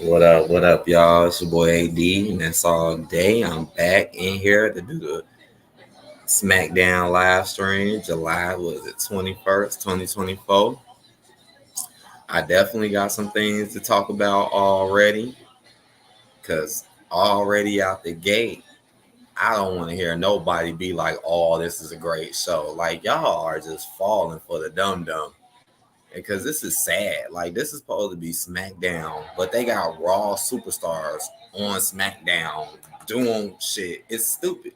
What up, y'all? It's your boy AD, and that's all day. I'm back in here to do the SmackDown live stream, July, was it 21st, 2024. I definitely got some things to talk about already, because already out the gate, I don't want to hear nobody be like, oh, this is a great show. Like, y'all are just falling for the dumb. Because this is sad. Like, this is supposed to be SmackDown, but they got Raw superstars on SmackDown doing shit. It's stupid.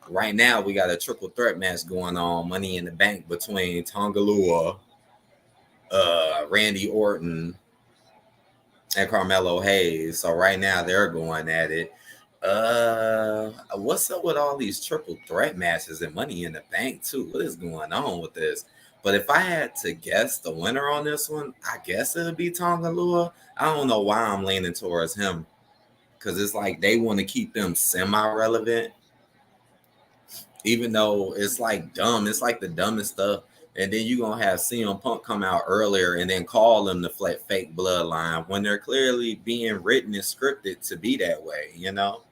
Right now, we got a triple threat match going on, Money in the Bank, between Tongalua, Randy Orton, and Carmelo Hayes. So right now, they're going at it. What's up with all these triple threat matches and Money in the Bank too? What is going on with this? But if I had to guess the winner on this one, I guess it would be Tonga Lua. I don't know why I'm leaning towards him, because it's like they want to keep them semi-relevant, even though it's like dumb. It's like the dumbest stuff. And then you're going to have CM Punk come out earlier and then call them the fake bloodline when they're clearly being written and scripted to be that way, you know?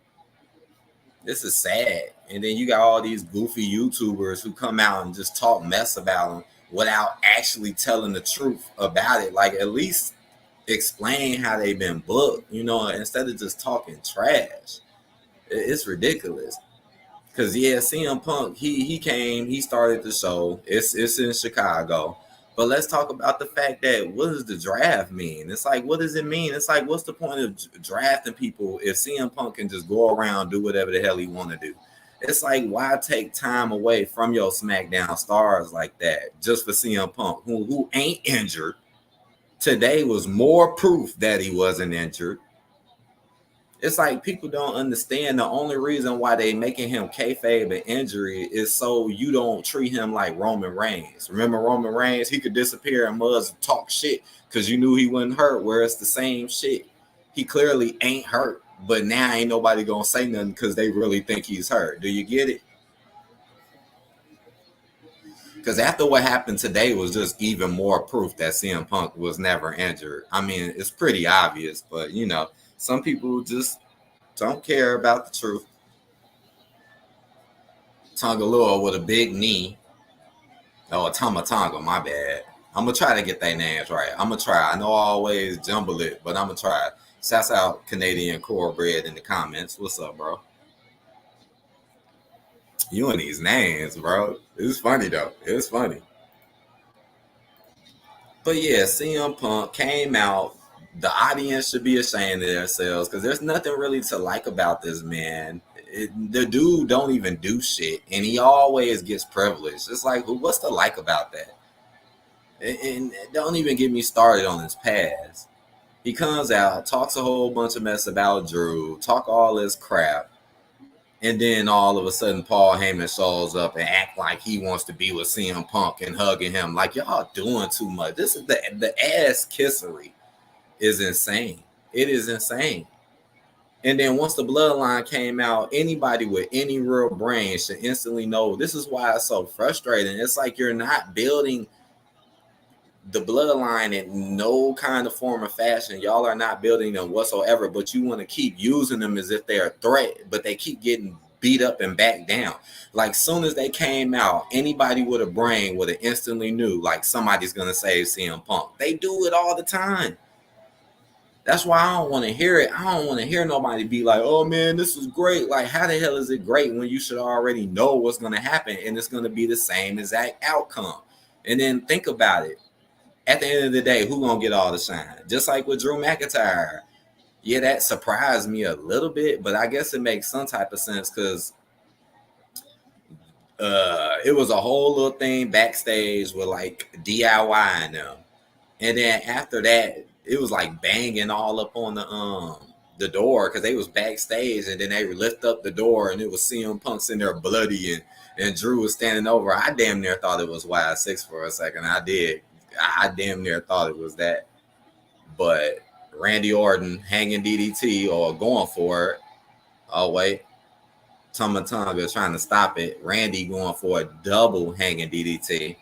This is sad. And then you got all these goofy YouTubers who come out and just talk mess about them without actually telling the truth about it. Like, at least explain how they've been booked, you know, instead of just talking trash. It's ridiculous. Because, yeah, CM Punk, he came, he started the show. It's in Chicago. But let's talk about the fact that, what does the draft mean? It's like, what does it mean? It's like, what's the point of drafting people if CM Punk can just go around, do whatever the hell he want to do? It's like, why take time away from your SmackDown stars like that just for CM Punk, who ain't injured? Today was more proof that he wasn't injured. It's like people don't understand the only reason why they making him kayfabe an injury is so you don't treat him like Roman Reigns. Remember Roman Reigns? He could disappear and muzz talk shit because you knew he wasn't hurt, where it's the same shit. He clearly ain't hurt, but now ain't nobody gonna say nothing because they really think he's hurt. Do you get it? Because after what happened today was just even more proof that CM Punk was never injured. I mean, it's pretty obvious, but you know, some people just don't care about the truth. Tongalua with a big knee. Oh, Tonga, my bad. I'm going to try to get their names right. I'm going to try. I know I always jumble it, but I'm going to try. Shouts out Canadian Cornbread in the comments. What's up, bro? You and these names, bro. It's funny, though. It's funny. But yeah, CM Punk came out. The audience should be ashamed of themselves because there's nothing really to like about this man. The dude don't even do shit, and he always gets privileged. It's like, what's to like about that? And don't even get me started on his past. He comes out, talks a whole bunch of mess about Drew, talk all this crap, and then all of a sudden Paul Heyman shows up and act like he wants to be with CM Punk and hugging him. Like, y'all doing too much. This is the ass kissery is insane. It is insane. And then once the bloodline came out, anybody with any real brain should instantly know this is why it's so frustrating. It's like you're not building the bloodline in no kind of form or fashion. Y'all are not building them whatsoever, but you want to keep using them as if they're a threat, but they keep getting beat up and back down. Like, soon as they came out, anybody with a brain would have instantly knew, like, somebody's going to save CM Punk. They do it all the time. That's why I don't want to hear it. I don't want to hear nobody be like, oh, man, this is great. Like, how the hell is it great when you should already know what's going to happen and it's going to be the same exact outcome? And then think about it. At the end of the day, who going to get all the shine? Just like with Drew McIntyre. Yeah, that surprised me a little bit, but I guess it makes some type of sense because it was a whole little thing backstage with, like, DIY and them. And then after that, it was like banging all up on the door because they was backstage, and then they lift up the door and it was CM Punk's in there bloody and Drew was standing over. I damn near thought it was Y6 for a second. I did. I damn near thought it was that. But Randy Orton hanging DDT or going for it. Oh, wait. Tonga trying to stop it. Randy going for a double hanging DDT.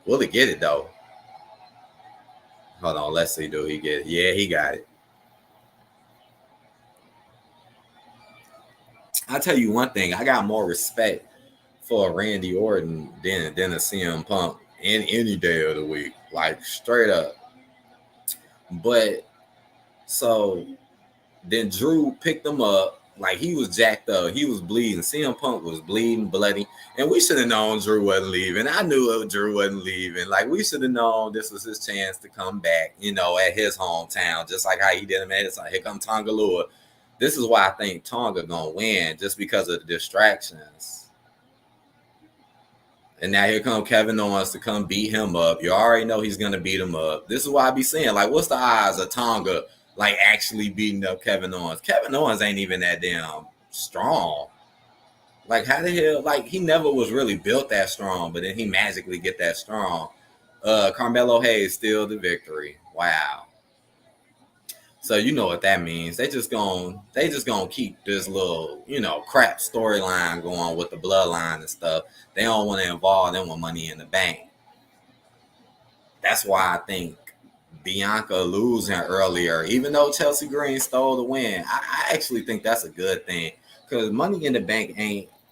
Will he get it, though? Hold on, let's see. Do he get it? Yeah, he got it. I'll tell you one thing. I got more respect for Randy Orton than a CM Punk in any day of the week. Like straight up. But so then Drew picked him up. Like he was jacked up. He was bleeding. CM Punk was bleeding, bloody. And we should have known Drew wasn't leaving. I knew Drew wasn't leaving. Like we should have known this was his chance to come back, at his hometown, just like how he did him at his here come Tonga Lua. This is why I think Tonga gonna win, just because of the distractions. And now here come Kevin Owens to come beat him up. You already know he's gonna beat him up. This is why I be saying, like, what's the odds of Tonga like actually beating up Kevin Owens? Kevin Owens ain't even that damn strong. Like, how the hell? Like, he never was really built that strong, but then he magically get that strong. Carmelo Hayes still the victory. Wow. So you know what that means. They just gonna keep this little, crap storyline going with the bloodline and stuff. They don't want to involve them with Money in the Bank. That's why I think Bianca losing earlier, even though Chelsea Green stole the win, I actually think that's a good thing. Because Money in the Bank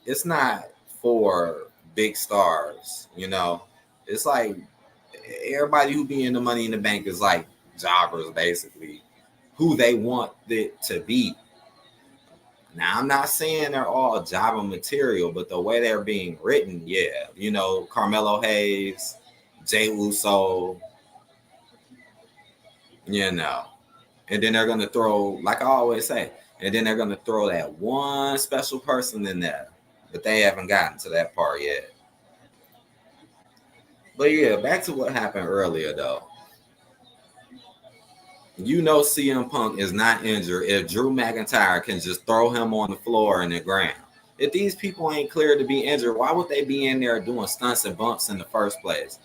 it's not for big stars, It's like everybody who be in the Money in the Bank is like jobbers, basically, who they want it to be. Now, I'm not saying they're all jobber material, but the way they're being written, yeah. Carmelo Hayes, Jey Uso, and then they're going to throw, like I always say, and then they're going to throw that one special person in there, but they haven't gotten to that part yet. But yeah, back to what happened earlier, though. CM Punk is not injured if Drew McIntyre can just throw him on the floor and the ground. If these people ain't cleared to be injured, why would they be in there doing stunts and bumps in the first place?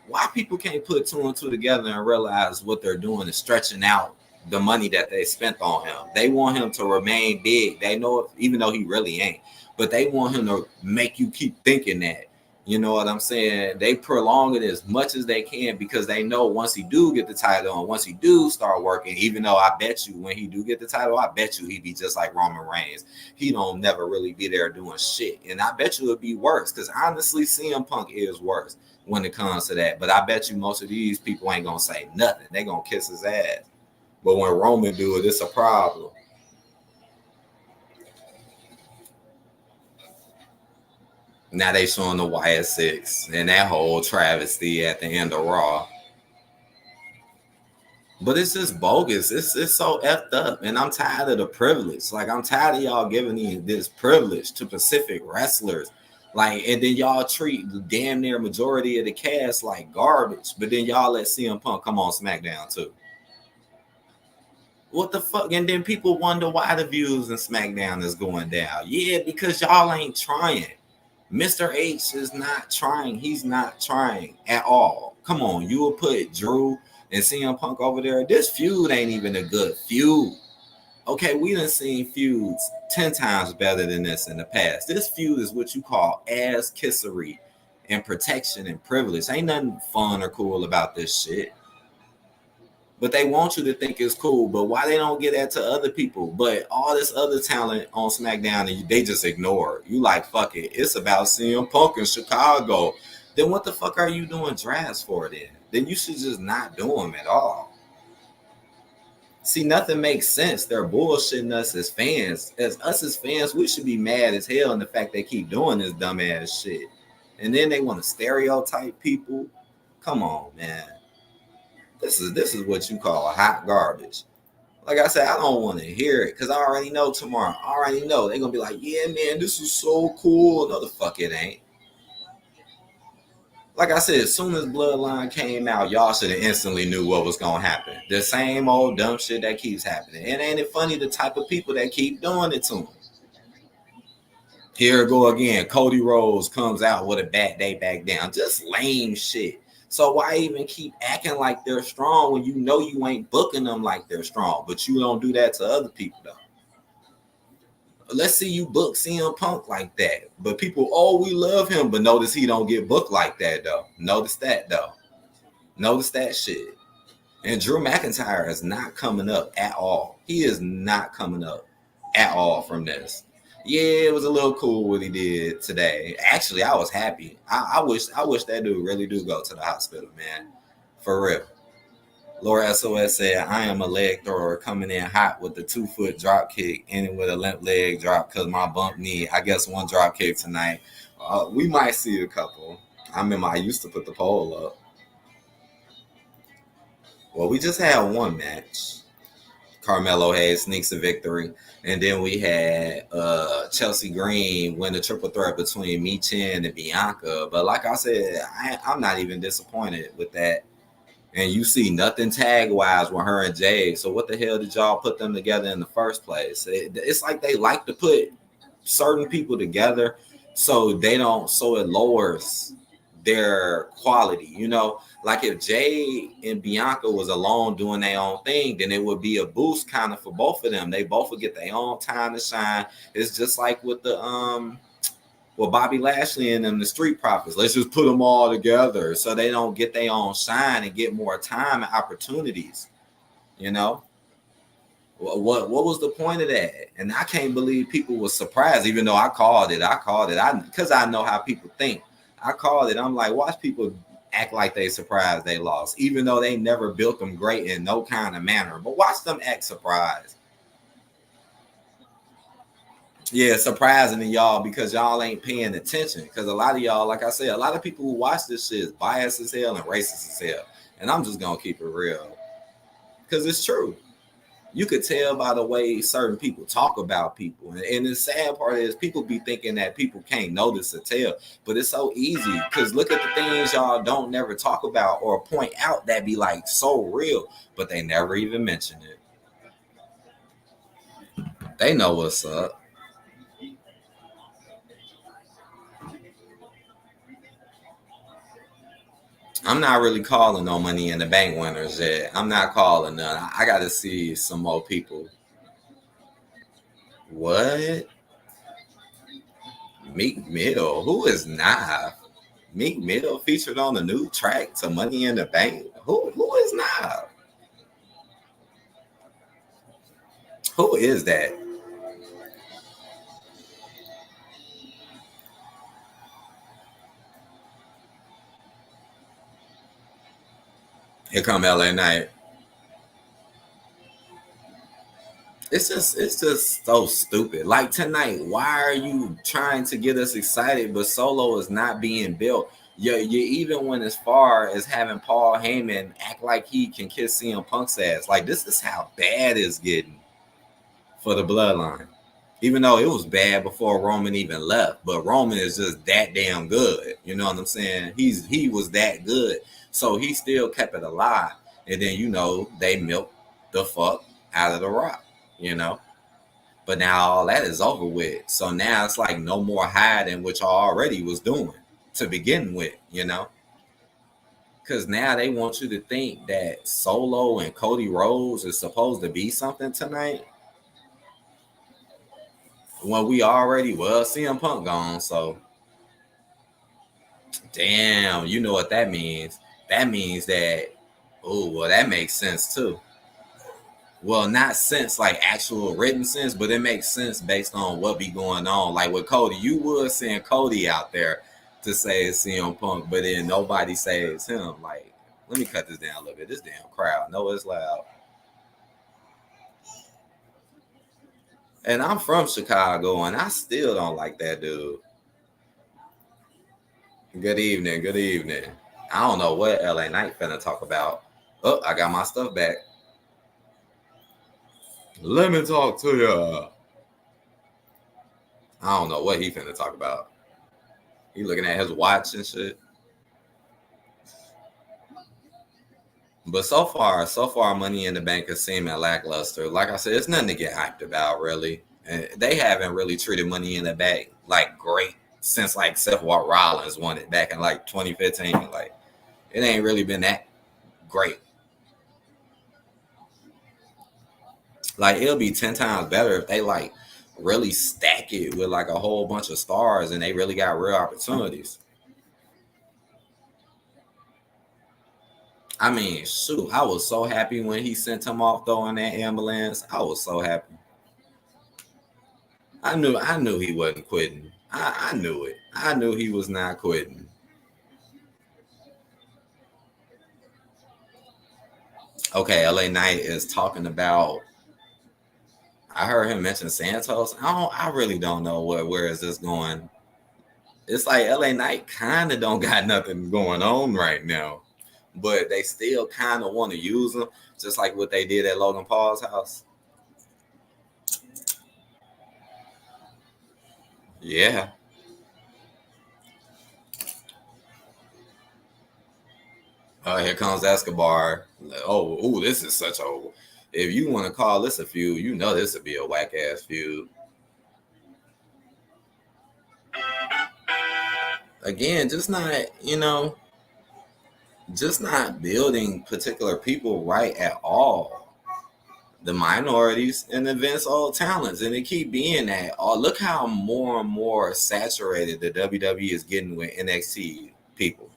Why people can't put two and two together and realize what they're doing is stretching out the money that they spent on him? They want him to remain big. They know it, even though he really ain't. But they want him to make you keep thinking that. You know what I'm saying? They prolong it as much as they can because they know once he do get the title and once he do start working, even though I bet you when he do get the title, I bet you he'd be just like Roman Reigns. He don't never really be there doing shit. And I bet you it'd be worse because honestly, CM Punk is worse when it comes to that. But I bet you most of these people ain't going to say nothing. They going to kiss his ass. But when Roman do it, it's a problem. Now they showing the YS6 and that whole travesty at the end of Raw. But it's just bogus. It's so effed up. And I'm tired of the privilege. Like, I'm tired of y'all giving this privilege to Pacific wrestlers. Like, and then y'all treat the damn near majority of the cast like garbage. But then y'all let CM Punk come on SmackDown too. What the fuck? And then people wonder why the views in SmackDown is going down. Yeah, because y'all ain't trying. Mr. H is not trying. He's not trying at all. Come on, you will put Drew and CM Punk over there. This feud ain't even a good feud. Okay, we done seen feuds 10 times better than this in the past. This feud is what you call ass kissery and protection and privilege. Ain't nothing fun or cool about this shit. But they want you to think it's cool. But why they don't get that to other people? But all this other talent on SmackDown, and they just ignore it. You like, fuck it. It's about CM Punk in Chicago. Then what the fuck are you doing drafts for then? Then you should just not do them at all. See, nothing makes sense. They're bullshitting us as fans. As fans, we should be mad as hell in the fact they keep doing this dumbass shit. And then they want to stereotype people. Come on, man. This is what you call a hot garbage. Like I said, I don't want to hear it because I already know tomorrow. I already know they're gonna be like, yeah, man, this is so cool. No, the fuck it ain't. Like I said, as soon as Bloodline came out, y'all should have instantly knew what was gonna happen. The same old dumb shit that keeps happening. And ain't it funny the type of people that keep doing it to them? Here we go again. Cody Rhodes comes out with a bad day back down. Just lame shit. So why even keep acting like they're strong when you know you ain't booking them like they're strong? But you don't do that to other people, though. Let's see you book CM Punk like that. But people, we love him. But notice he don't get booked like that, though. Notice that, though. Notice that shit. And Drew McIntyre is not coming up at all. He is not coming up at all from this. Yeah, it was a little cool what he did today. Actually, I was happy. I wish that dude really do go to the hospital, man. For real. Laura SOS said, I am a leg thrower coming in hot with the 2-foot drop kick, ending with a limp leg drop because my bump knee. I guess one drop kick tonight. We might see a couple. I used to put the poll up. Well, we just had one match. Carmelo Hayes sneaks a victory. And then we had Chelsea Green win the triple threat between Michin and Bianca. But like I said, I'm not even disappointed with that. And you see nothing tag-wise with her and Jade. So what the hell did y'all put them together in the first place? It's like they like to put certain people together so it lowers their quality, you know. Like if Jay and Bianca was alone doing their own thing, then it would be a boost kind of for both of them. They both would get their own time to shine. It's just like with Bobby Lashley and them, the Street Profits. Let's just put them all together so they don't get their own shine and get more time and opportunities, you know. What was the point of that? And I can't believe people were surprised, even though I called it. Because I know how people think. I called it. I'm like, watch people act like they surprised they lost, even though they never built them great in no kind of manner. But watch them act surprised. Yeah, surprising to y'all because y'all ain't paying attention. Because a lot of y'all, like I said, a lot of people who watch this shit is biased as hell and racist as hell. And I'm just gonna keep it real. Because it's true. You could tell by the way certain people talk about people. And the sad part is people be thinking that people can't notice or tell. But it's so easy because look at the things y'all don't never talk about or point out that be like so real, but they never even mention it. They know what's up. I'm not really calling no Money in the Bank winners yet. I'm not calling none. I got to see some more people. What? Meek Mill? Who is Nav? Meek Mill featured on the new track to Money in the Bank. Who is Nav? Who is that? Here come LA Knight. It's just so stupid. Like tonight, why are you trying to get us excited, but Solo is not being built? You even went as far as having Paul Heyman act like he can kiss CM Punk's ass. Like this is how bad it's getting for the bloodline. Even though it was bad before Roman even left, but Roman is just that damn good. You know what I'm saying? He was that good, so he still kept it alive. And then they milked the fuck out of the Rock. You know, but now all that is over with. So now it's like no more hiding, which I already was doing to begin with. Because now they want you to think that Solo and Cody Rhodes is supposed to be something tonight when we already CM Punk gone. So damn, you know what that means? That means that that makes sense too. Well, not sense like actual written sense, but it makes sense based on what be going on. Like with Cody, you would send Cody out there to say it's CM Punk, but then nobody says him. Like, let me cut this down a little bit. This damn crowd, no, it's loud. And I'm from Chicago, and I still don't like that dude. Good evening, good evening. I don't know what LA Knight finna talk about. Oh, I got my stuff back. Let me talk to you. I don't know what he finna talk about. He looking at his watch and shit. But so far, Money in the Bank is seeming lackluster. Like I said, it's nothing to get hyped about, really. And they haven't really treated Money in the Bank like great since like Seth Rollins won it back in like 2015. Like it ain't really been that great. Like it'll be 10 times better if they like really stack it with like a whole bunch of stars and they really got real opportunities. I mean, shoot, I was so happy when he sent him off though in that ambulance. I was so happy. I knew he wasn't quitting. I knew it. I knew he was not quitting. Okay, LA Knight is talking about. I heard him mention Santos. I really don't know where is this going. It's like LA Knight kind of don't got nothing going on right now, but they still kind of want to use him, just like what they did at Logan Paul's house. Yeah. Here comes Escobar. Oh, ooh, this is such a. If you want to call this a feud, you know this would be a whack ass feud. Again, just not building particular people right at all. The minorities and the Vince old talents, and it keep being that. Oh, look how more and more saturated the WWE is getting with NXT people.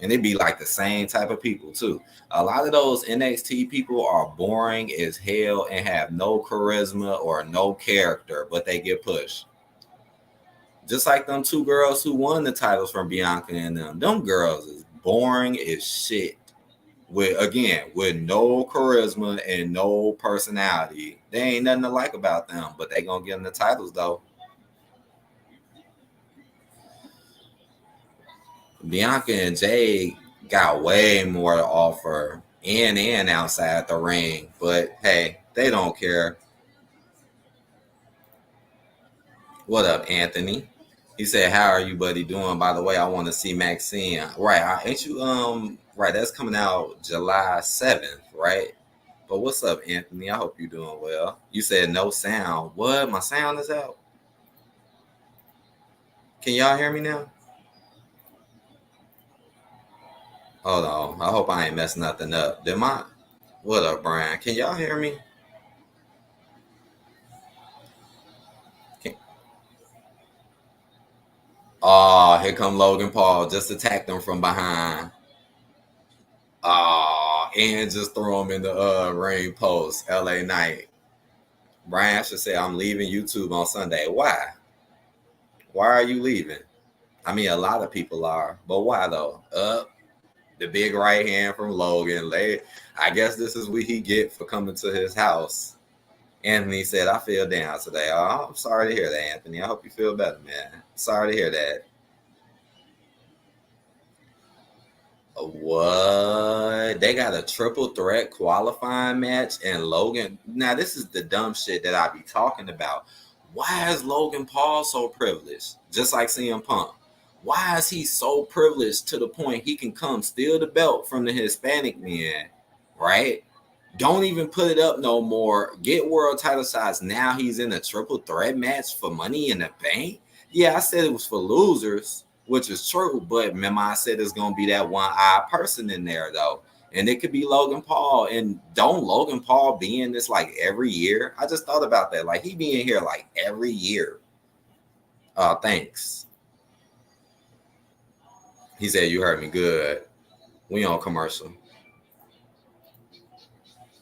And it be like the same type of people too. A lot of those NXT people are boring as hell and have no charisma or no character, but they get pushed. Just like them two girls who won the titles from Bianca and them. Them girls is boring as shit. With no charisma and no personality. They ain't nothing to like about them, but they gonna get them the titles though. Bianca and Jay got way more to offer in and outside the ring, but hey, they don't care. What up, Anthony? He said, "How are you, buddy, doing? By the way, I want to see Maxine. Right? Ain't you right? That's coming out July 7th, right? But what's up, Anthony? I hope you're doing well. You said no sound. What? My sound is out. Can y'all hear me now? Hold on. I hope I ain't messing nothing up. Did my What up, Brian? Can y'all hear me? Can... Oh, here come Logan Paul. Just attacked him from behind. Oh, and just throw him in the ring post. LA Knight. Brian should say, I'm leaving YouTube on Sunday. Why? Why are you leaving? I mean, a lot of people are, but why though? The big right hand from Logan. I guess this is what he get for coming to his house. Anthony said, I feel down today. Oh, I'm sorry to hear that, Anthony. I hope you feel better, man. Sorry to hear that. What? They got a triple threat qualifying match and Logan. Now, this is the dumb shit that I be talking about. Why is Logan Paul so privileged? Just like CM Punk. Why is he so privileged to the point he can come steal the belt from the Hispanic man, right? Don't even put it up no more. Get world title shots. Now he's in a triple threat match for Money in the Bank. Yeah, I said it was for losers, which is true. But remember, I said there's gonna be that one odd person in there though, and it could be Logan Paul. And don't Logan Paul be in this like every year? I just thought about that. Like he be in here like every year. Thanks. He said you heard me good. We on commercial.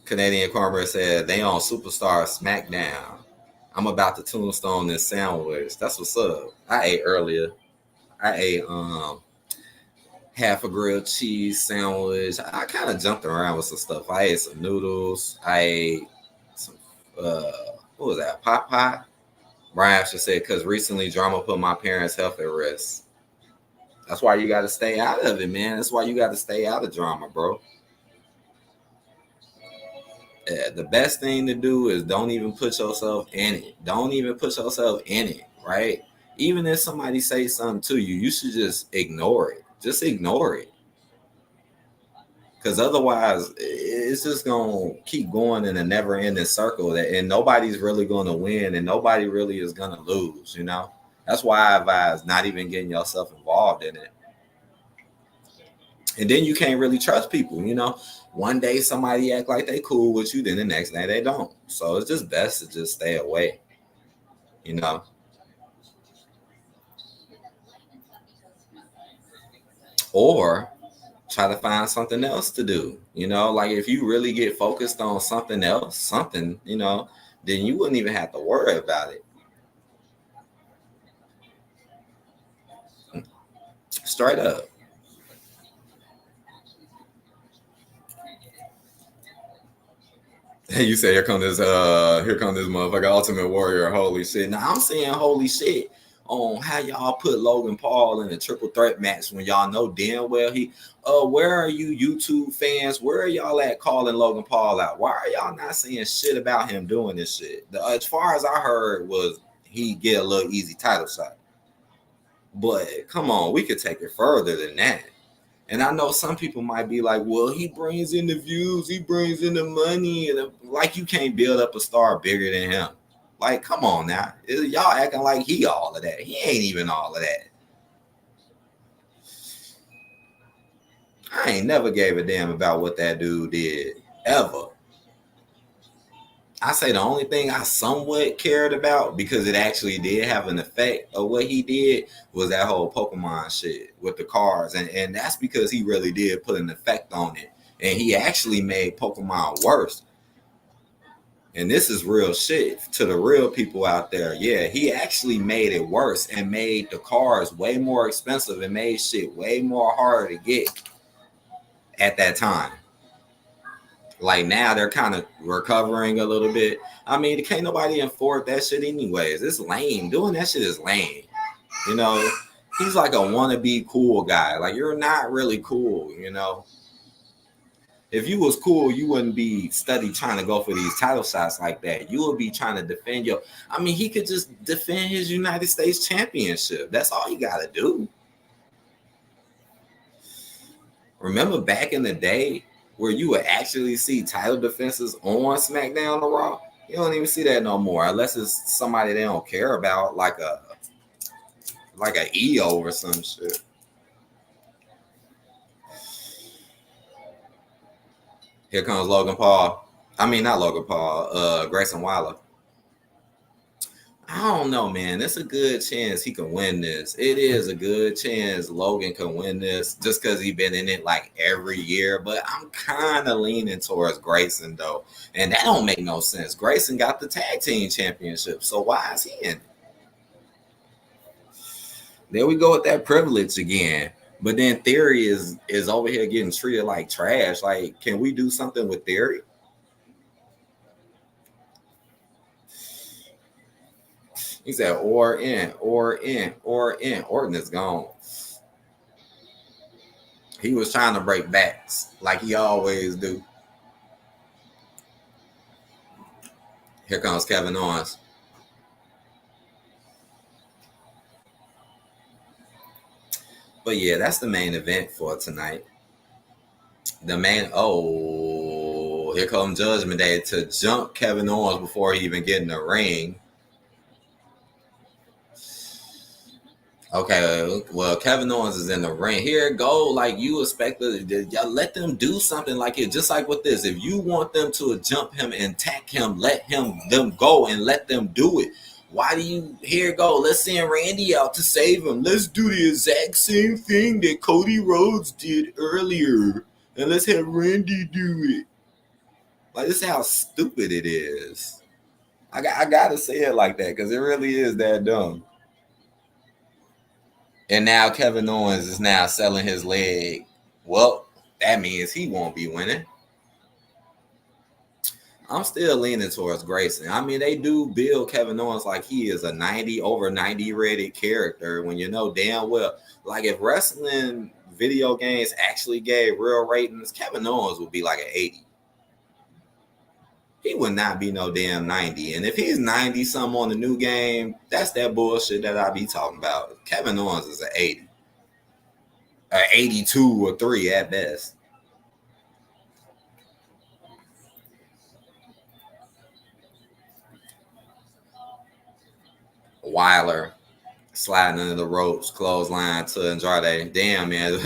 Canadian Cornbread said they on Superstar SmackDown. I'm about to tombstone this sandwich. That's what's up. I ate earlier. I ate half a grilled cheese sandwich. I kind of jumped around with some stuff. I ate some noodles. I ate some what was that? Pot pie. Brian actually said because recently drama put my parents' health at risk. That's why you got to stay out of it, man. That's why you got to stay out of drama, bro. The best thing to do is don't even put yourself in it. Don't even put yourself in it, right? Even if somebody says something to you, you should just ignore it. Just ignore it. Because otherwise, it's just going to keep going in a never ending circle and nobody's really going to win and nobody really is going to lose, you know? That's why I advise not even getting yourself involved in it. And then you can't really trust people, you know? One day somebody act like they cool with you, then the next day they don't. So it's just best to just stay away, you know? Or try to find something else to do. Like if you really get focused on something else, then you wouldn't even have to worry about it. Straight up. You say here come this motherfucker Ultimate Warrior, holy shit. Now I'm saying holy shit on how y'all put Logan Paul in a triple threat match when y'all know damn well where are you YouTube fans? Where are y'all at calling Logan Paul out? Why are y'all not saying shit about him doing this shit? As far as I heard was he get a little easy title shot. But come on, we could take it further than that. And I know some people might be like, well, he brings in the views, he brings in the money. And like, you can't build up a star bigger than him. Like, come on now. Y'all acting like he all of that. He ain't even all of that. I ain't never gave a damn about what that dude did, ever. I say the only thing I somewhat cared about, because it actually did have an effect of what he did, was that whole Pokemon shit with the cards. And that's because he really did put an effect on it. And he actually made Pokemon worse. And this is real shit to the real people out there. Yeah, he actually made it worse and made the cards way more expensive and made shit way more harder to get at that time. Like now they're kind of recovering a little bit. I mean, can't nobody afford that shit anyways. It's lame. Doing that shit is lame. He's like a wannabe cool guy. Like, you're not really cool, If you was cool, you wouldn't be study trying to go for these title shots like that. You would be trying to defend he could just defend his United States championship. That's all he got to do. Remember back in the day where you would actually see title defenses on SmackDown or Raw? You don't even see that no more, unless it's somebody they don't care about, like a EO or some shit. Here comes Logan Paul. I mean, not Logan Paul, Grayson Waller. I don't know, man. It's a good chance he can win this. It is a good chance Logan can win this just because he's been in it like every year. But I'm kind of leaning towards Grayson, though. And that don't make no sense. Grayson got the tag team championship. So why is he in it? There we go with that privilege again. But then Theory is over here getting treated like trash. Like, can we do something with Theory? He said, or in. Orton is gone. He was trying to break backs like he always do. Here comes Kevin Owens. But yeah, that's the main event for tonight. Here comes Judgment Day to jump Kevin Owens before he even get in the ring. Okay, well, Kevin Owens is in the ring. Here it go. Like, you expect y'all let them do something like it. Just like with this, if you want them to jump him and attack him, let them go and let them do it. Why do you, here go, let's send Randy out to save him. Let's do the exact same thing that Cody Rhodes did earlier. And let's have Randy do it. Like, this is how stupid it is. I got to say it like that because it really is that dumb. And now Kevin Owens is now selling his leg. Well, that means he won't be winning. I'm still leaning towards Grayson. I mean, they do build Kevin Owens like he is a 90 over 90 rated character when you know damn well, like if wrestling video games actually gave real ratings, Kevin Owens would be like an 80. He would not be no damn 90. And if he's 90 something on the new game, that's that bullshit that I be talking about. Kevin Owens is an 80. An 82 or 3 at best. Weiler sliding under the ropes, clothesline to Andrade. Damn, man.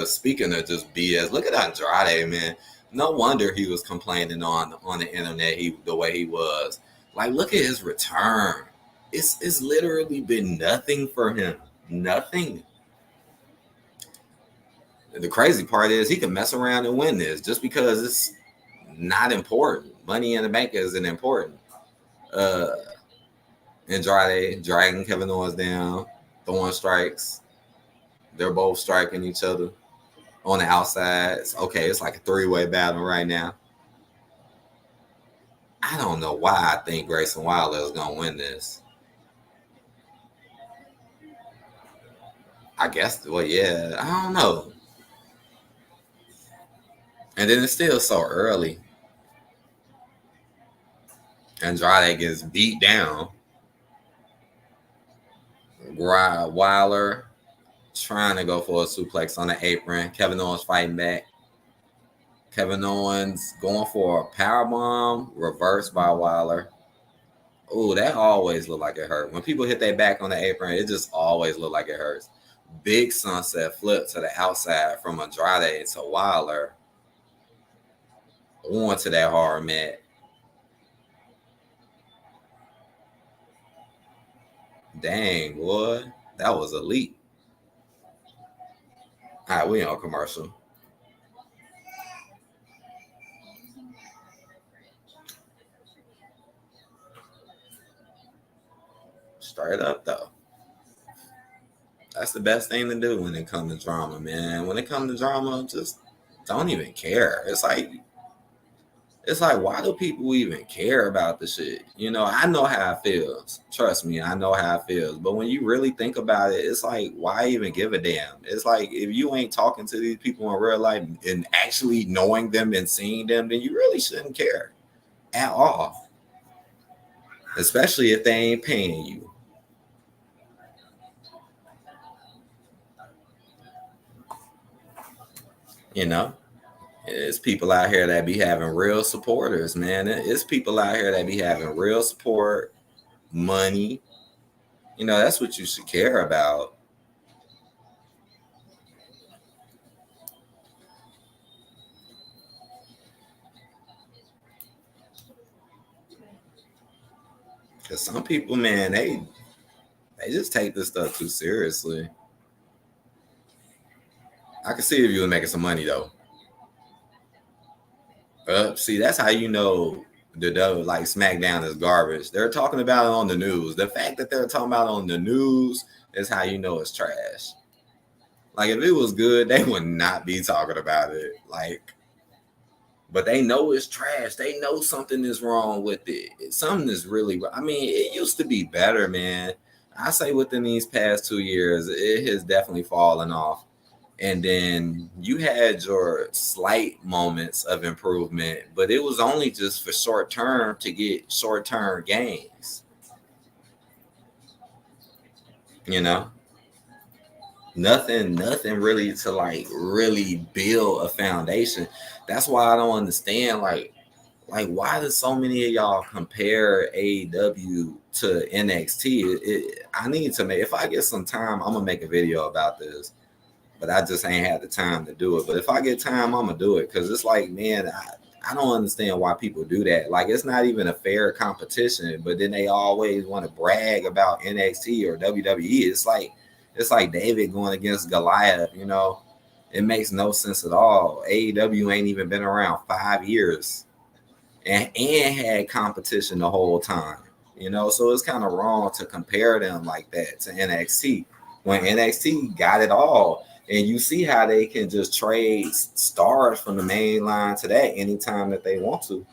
Speaking of just BS, look at Andrade, man. No wonder he was complaining on the internet the way he was. Like, look at his return. It's literally been nothing for him. Nothing. The crazy part is he can mess around and win this just because it's not important. Money in the bank isn't important. Uh, Andrade dragging Kevin Owens down, throwing strikes. They're both striking each other on the outside. Okay, it's like a three-way battle right now. I don't know why I think Grayson Waller is gonna win this. I guess, well, yeah, I don't know. And then it's still so early. Andrade gets beat down. Waller trying to go for a suplex on the apron. Kevin Owens fighting back. Kevin Owens going for a powerbomb, reversed by Waller. Ooh, that always look like it hurt. When people hit their back on the apron, it just always look like it hurts. Big sunset flip to the outside from Andrade to Waller. On to that hard mat. Dang, boy. That was elite. All right, we on commercial. Straight up, though. That's the best thing to do when it comes to drama, man. When it comes to drama, just don't even care. It's like, why do people even care about the shit? You know, I know how it feels. Trust me, I know how it feels. But when you really think about it, it's like, why even give a damn? It's like, if you ain't talking to these people in real life and actually knowing them and seeing them, then you really shouldn't care at all. Especially if they ain't paying you. You know? It's people out here that be having real supporters, man. It's people out here that be having real support, money. You know, that's what you should care about. Because some people, man, they just take this stuff too seriously. I can see if you were making some money though. See, that's how you know like SmackDown is garbage. They're talking about it on the news. The fact that they're talking about it on the news is how you know it's trash. Like if it was good, they would not be talking about it. Like, but they know it's trash. They know something is wrong with it. Something is really. I mean, it used to be better, man. I say within these past 2 years, it has definitely fallen off. And then you had your slight moments of improvement, but it was only just for short term to get short term gains. You know, nothing really to like really build a foundation. That's why I don't understand like why do so many of y'all compare AEW to NXT? I need to make, if I get some time, I'm gonna make a video about this, but I just ain't had the time to do it. But if I get time, I'm gonna do it because it's like, man, I don't understand why people do that. Like, it's not even a fair competition, but then they always want to brag about NXT or WWE. It's like David going against Goliath. You know, it makes no sense at all. AEW ain't even been around 5 years and had competition the whole time. You know, so it's kind of wrong to compare them like that to NXT when NXT got it all. And you see how they can just trade stars from the main line to that anytime that they want to.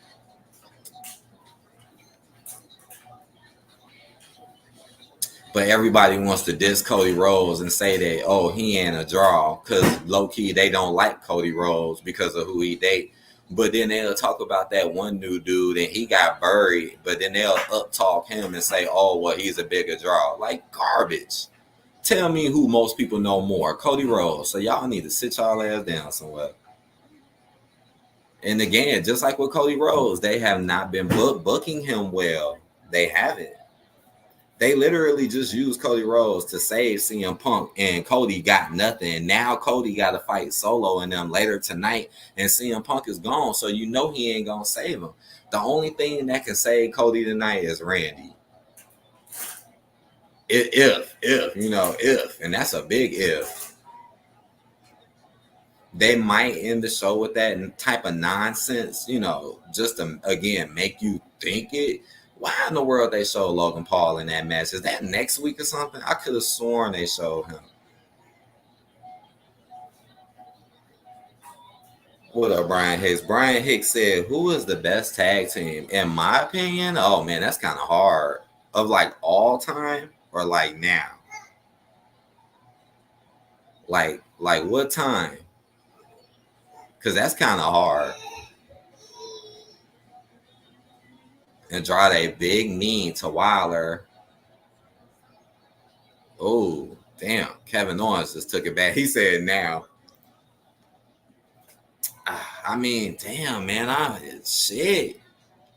But everybody wants to diss Cody Rhodes and say that, oh, he ain't a draw because low key they don't like Cody Rhodes because of who he date. But then they'll talk about that one new dude and he got buried. But then they'll up talk him and say, oh, well, he's a bigger draw. Like garbage. Tell me who most people know more, Cody Rhodes. So y'all need to sit y'all ass down somewhere. And again, just like with Cody Rhodes, they have not been booking him well. They haven't. They literally just used Cody Rhodes to save CM Punk, and Cody got nothing. Now Cody got to fight Solo and them later tonight, and CM Punk is gone, so you know he ain't gonna save him. The only thing that can save Cody tonight is Randy. If you know, if, and that's a big if. They might end the show with that type of nonsense, just to again make you think it. Why in the world they show Logan Paul in that match? Is that next week or something? I could have sworn they showed him. What up, Brian Hicks? Brian Hicks said, "Who is the best tag team?" In my opinion, oh man, that's kind of hard. Of like all time or like now? Like what time? Because that's kind of hard. Andrade, big knee to Wilder. Oh, damn. Kevin Owens just took it back. He said now. I mean, damn, man. Shit.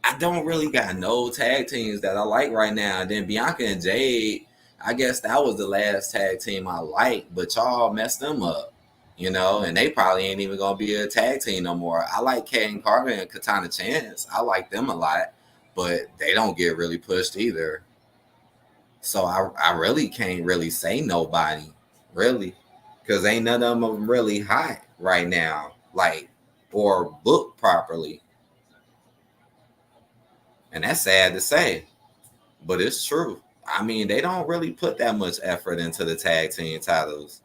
I don't really got no tag teams that I like right now. And then Bianca and Jade, I guess that was the last tag team I liked, but y'all messed them up, and they probably ain't even going to be a tag team no more. I like Kane Carter and Katana Chance. I like them a lot, but they don't get really pushed either. So I really can't really say nobody, really, because ain't none of them really hot right now, like, or booked properly. And that's sad to say, but it's true. I mean, they don't really put that much effort into the tag team titles.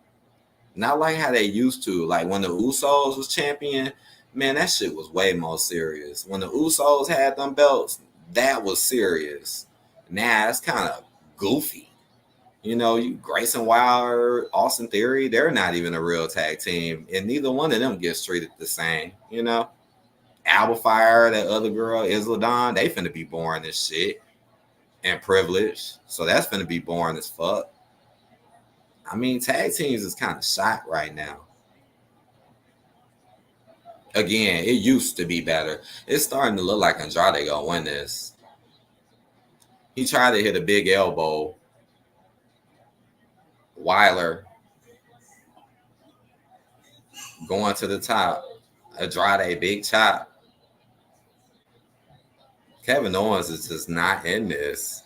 Not like how they used to. Like when the Usos was champion, man, that shit was way more serious. When the Usos had them belts, that was serious. Now it's kind of goofy. You Grayson Wilder, Austin Theory, they're not even a real tag team, and neither one of them gets treated the same. Alba Fire, that other girl, Isla Dawn, they finna be boring as shit and privileged. So that's finna be boring as fuck. I mean, tag teams is kind of shot right now. Again, it used to be better. It's starting to look like Andrade gonna win this. He tried to hit a big elbow. Weiler going to the top. Andrade, big chop. Kevin Owens is just not in this.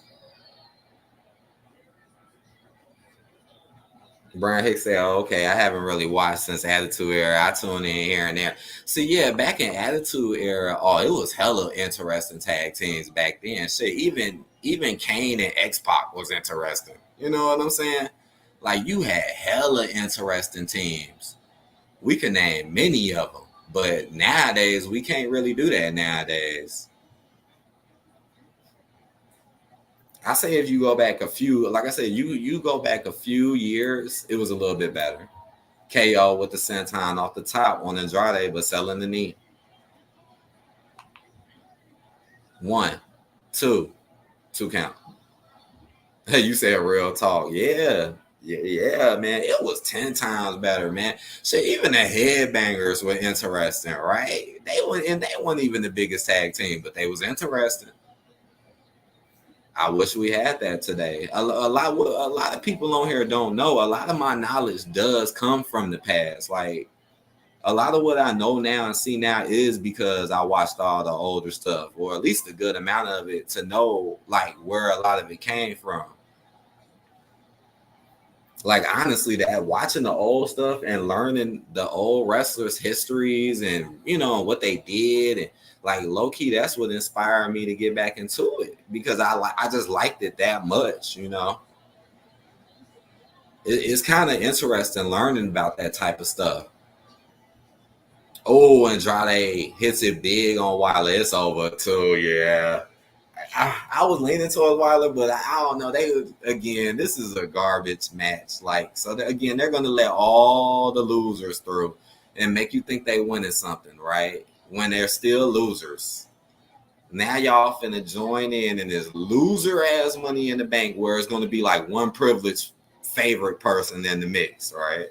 Brian Hicks said, oh, okay, I haven't really watched since Attitude Era. I tune in here and there. See, yeah, back in Attitude Era, it was hella interesting tag teams back then. Shit, even Kane and X-Pac was interesting. You know what I'm saying? Like, you had hella interesting teams. We can name many of them. But nowadays, we can't really do that nowadays. I say if you go back a few, like I said, you go back a few years, it was a little bit better. KO with the senton off the top on Andrade, but selling the knee. 1, 2 count. You said real talk. Yeah, man. It was 10 times better, man. So even the headbangers were interesting, right? They weren't even the biggest tag team, but they was interesting. I wish we had that today. A lot of people on here don't know. A lot of my knowledge does come from the past. Like a lot of what I know now and see now is because I watched all the older stuff, or at least a good amount of it, to know like where a lot of it came from. Like honestly, that watching the old stuff and learning the old wrestlers' histories and what they did, and like low key, that's what inspired me to get back into it, because I just liked it that much. It's kind of interesting learning about that type of stuff. Oh, Andrade hits it big on Wilder. It's over too. Yeah. I was leaning towards Wilder, but I don't know. Again, this is a garbage match. Like, so again, they're going to let all the losers through and make you think they winning something, right? When they're still losers. Now y'all finna join in this loser ass Money in the Bank, where it's going to be like one privileged favorite person in the mix, right?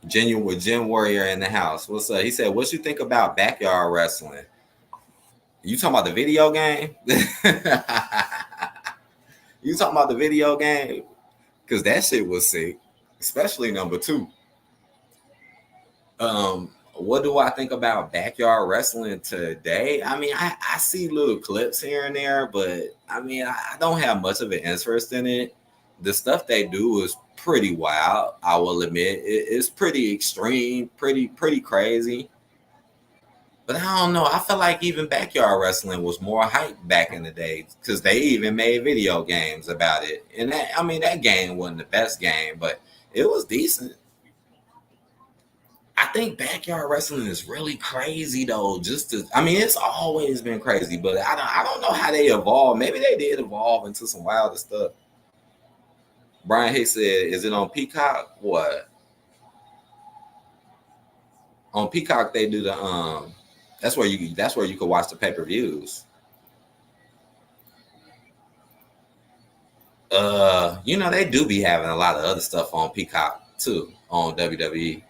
Gen Warrior in the house. What's up? He said, "What you think about backyard wrestling?" You talking about the video game? You talking about the video game? Because that shit was sick, especially number 2. What do I think about backyard wrestling today? I mean, I see little clips here and there, but I mean, I don't have much of an interest in it. The stuff they do is pretty wild. I will admit it's pretty extreme, pretty crazy. But I don't know. I feel like even backyard wrestling was more hype back in the day because they even made video games about it. And that, I mean, that game wasn't the best game, but it was decent. I think backyard wrestling is really crazy though. I mean, it's always been crazy, but I don't know how they evolved. Maybe they did evolve into some wilder stuff. Brian Hicks said, "Is it on Peacock? What on Peacock? They do the That's where you can watch the pay-per-views. They do be having a lot of other stuff on Peacock too on WWE.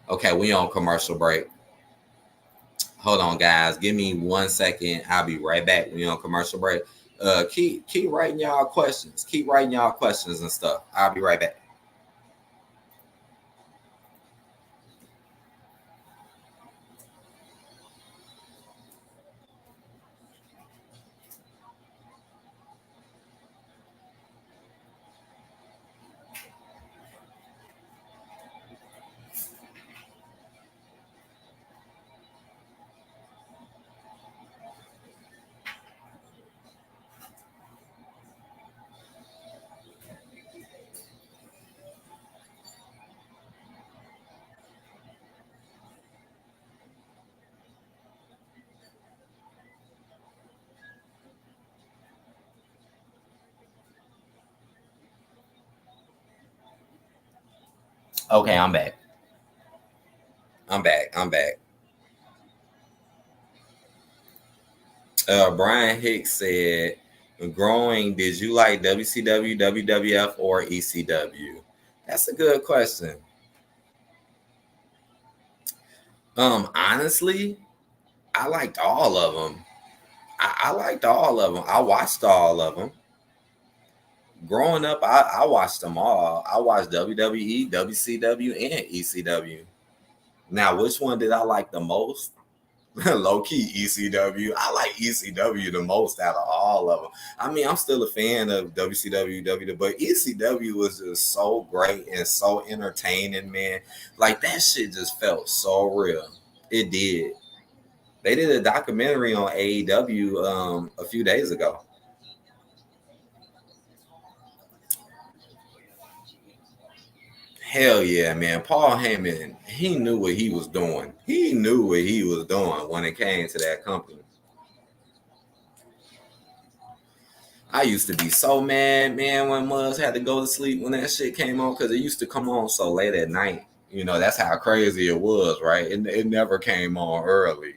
Okay, we on commercial break. Hold on, guys. Give me 1 second. I'll be right back. We on commercial break. Keep writing y'all questions. Keep writing y'all questions and stuff. I'll be right back. Okay, I'm back. I'm back. I'm back. Brian Hicks said, "Growing, did you like WCW, WWF, or ECW?" That's a good question. Honestly, I liked all of them. I liked all of them. I watched all of them. Growing up, I watched them all. I watched WWE, WCW, and ECW. Now, which one did I like the most? Low key ECW. I like ECW the most out of all of them. I mean, I'm still a fan of WCW, but ECW was just so great and so entertaining, man. Like that shit just felt so real. It did. They did a documentary on AEW a few days ago. Hell yeah, man. Paul Heyman, he knew what he was doing. He knew what he was doing when it came to that company. I used to be so mad, man, when Muzz had to go to sleep when that shit came on because it used to come on so late at night. That's how crazy it was, right? It never came on early.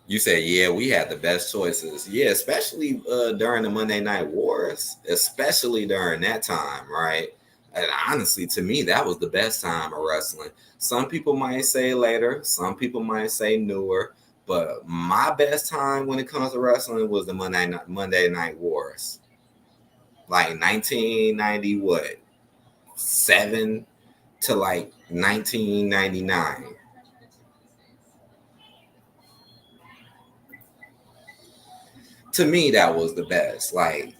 You said, yeah, we had the best choices. Yeah, especially during the Monday Night Wars, especially during that time, right? And honestly, to me, that was the best time of wrestling. Some people might say later, some people might say newer, but my best time when it comes to wrestling was the Monday Night Wars, like 1990, what 7 to like 1999. To me, that was the best. Like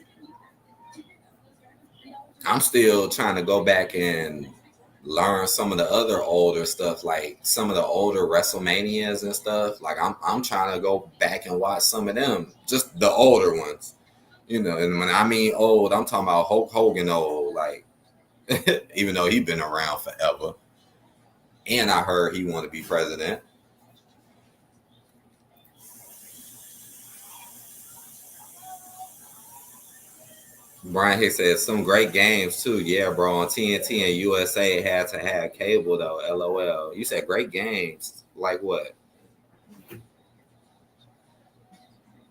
I'm still trying to go back and learn some of the other older stuff, like some of the older WrestleManias and stuff. Like I'm trying to go back and watch some of them, just the older ones. And when I mean old, I'm talking about Hulk Hogan old, like even though he's been around forever. And I heard he want to be president. Brian Hicks says some great games too. Yeah, bro. On TNT and USA had to have cable though. LOL. You said great games. Like what?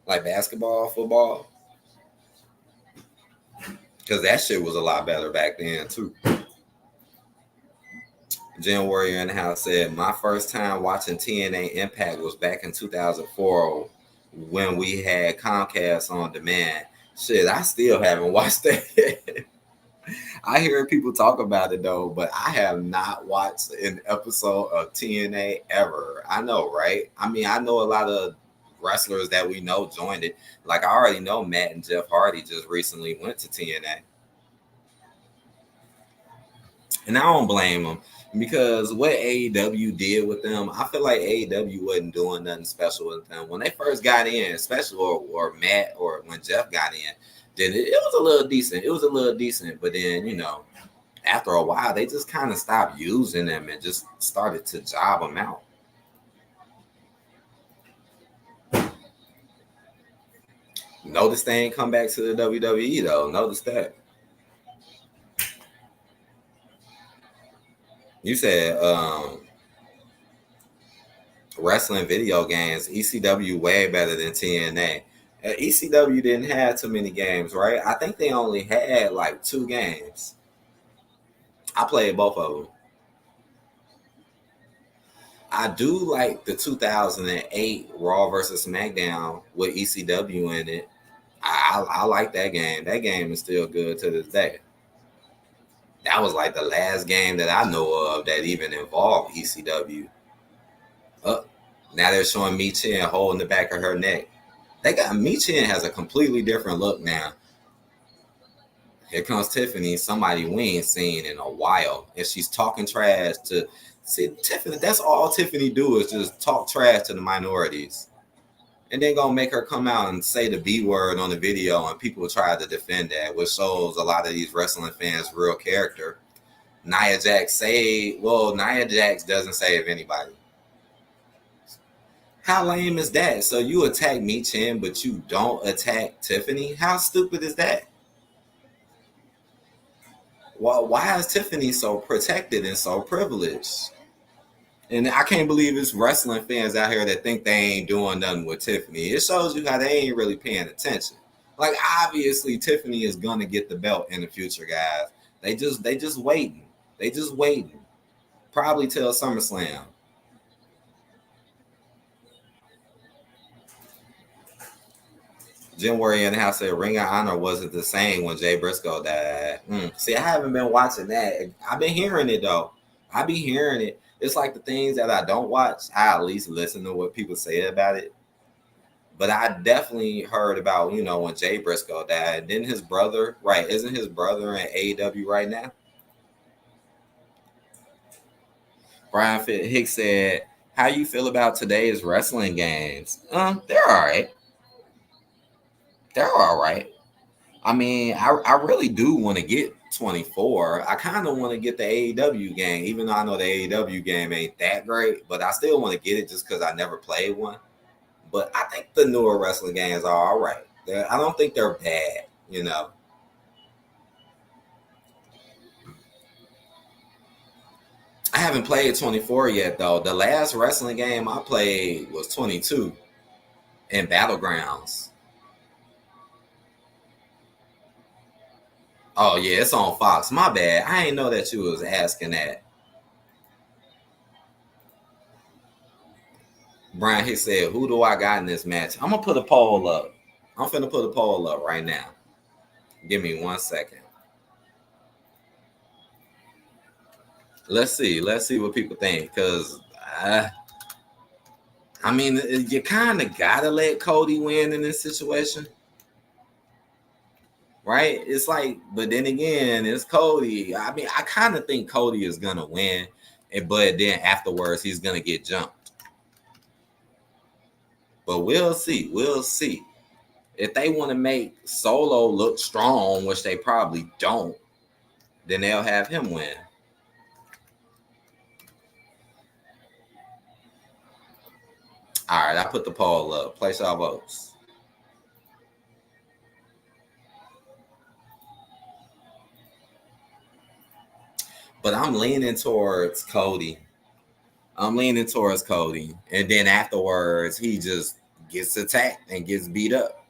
Like basketball, football? Because that shit was a lot better back then too. Jim Warrior in the house said, "My first time watching TNA Impact was back in 2004 when we had Comcast on demand. Shit, I still haven't watched that." I hear people talk about it though, but I have not watched an episode of TNA ever. I know, right? I mean, I know a lot of wrestlers that we know joined it. Like I already know Matt and Jeff Hardy just recently went to TNA. And I don't blame them because what AEW did with them, I feel like AEW wasn't doing nothing special with them. When they first got in, especially or Matt or when Jeff got in, then it was a little decent. It was a little decent. But then, after a while, they just kind of stopped using them and just started to job them out. Notice they ain't come back to the WWE, though. Notice that. You said wrestling video games, ECW way better than TNA. ECW didn't have too many games, right? I think they only had like 2 games. I played both of them. I do like the 2008 Raw versus SmackDown with ECW in it. I like that game. That game is still good to this day. That was like the last game that I know of that even involved ECW. Now they're showing Michin holding the back of her neck. Michin has a completely different look now. Here comes Tiffany, somebody we ain't seen in a while. And she's talking trash to Tiffany. That's all Tiffany do is just talk trash to the minorities. And then gonna make her come out and say the B word on the video, and people try to defend that, which shows a lot of these wrestling fans' real character. Nia Jax doesn't save anybody. How lame is that? So you attack Michin, but you don't attack Tiffany? How stupid is that? Well, why is Tiffany so protected and so privileged? And I can't believe it's wrestling fans out here that think they ain't doing nothing with Tiffany. It shows you how they ain't really paying attention. Like obviously Tiffany is gonna get the belt in the future, guys. They just waiting. They just waiting. Probably till SummerSlam. Jim Warrior in the house said Ring of Honor wasn't the same when Jay Briscoe died. See, I haven't been watching that. I've been hearing it though. I be hearing it. It's like the things that I don't watch, I at least listen to what people say about it. But I definitely heard about, when Jay Briscoe died. Then his brother, right? Isn't his brother in AEW right now? Brian Hicks said, how you feel about today's wrestling games? They're all right. They're all right. I mean, I really do want to get 24. I kind of want to get the AEW game, even though I know the AEW game ain't that great, but I still want to get it just because I never played one. But I think the newer wrestling games are all right. I don't think they're bad, I haven't played 24 yet, though. The last wrestling game I played was 22 in Battlegrounds. Oh, yeah, it's on Fox. My bad. I didn't know that you was asking that. Brian Hicks said, who do I got in this match? I'm going to put a poll up. I'm finna put a poll up right now. Give me 1 second. Let's see what people think. Because, you kind of got to let Cody win in this situation. Right? It's like, but then again, it's Cody. I kind of think Cody is going to win. But then afterwards, he's going to get jumped. But we'll see. We'll see. If they want to make Solo look strong, which they probably don't, then they'll have him win. All right, I put the poll up. Place our votes. But I'm leaning towards Cody. And then afterwards, he just gets attacked and gets beat up.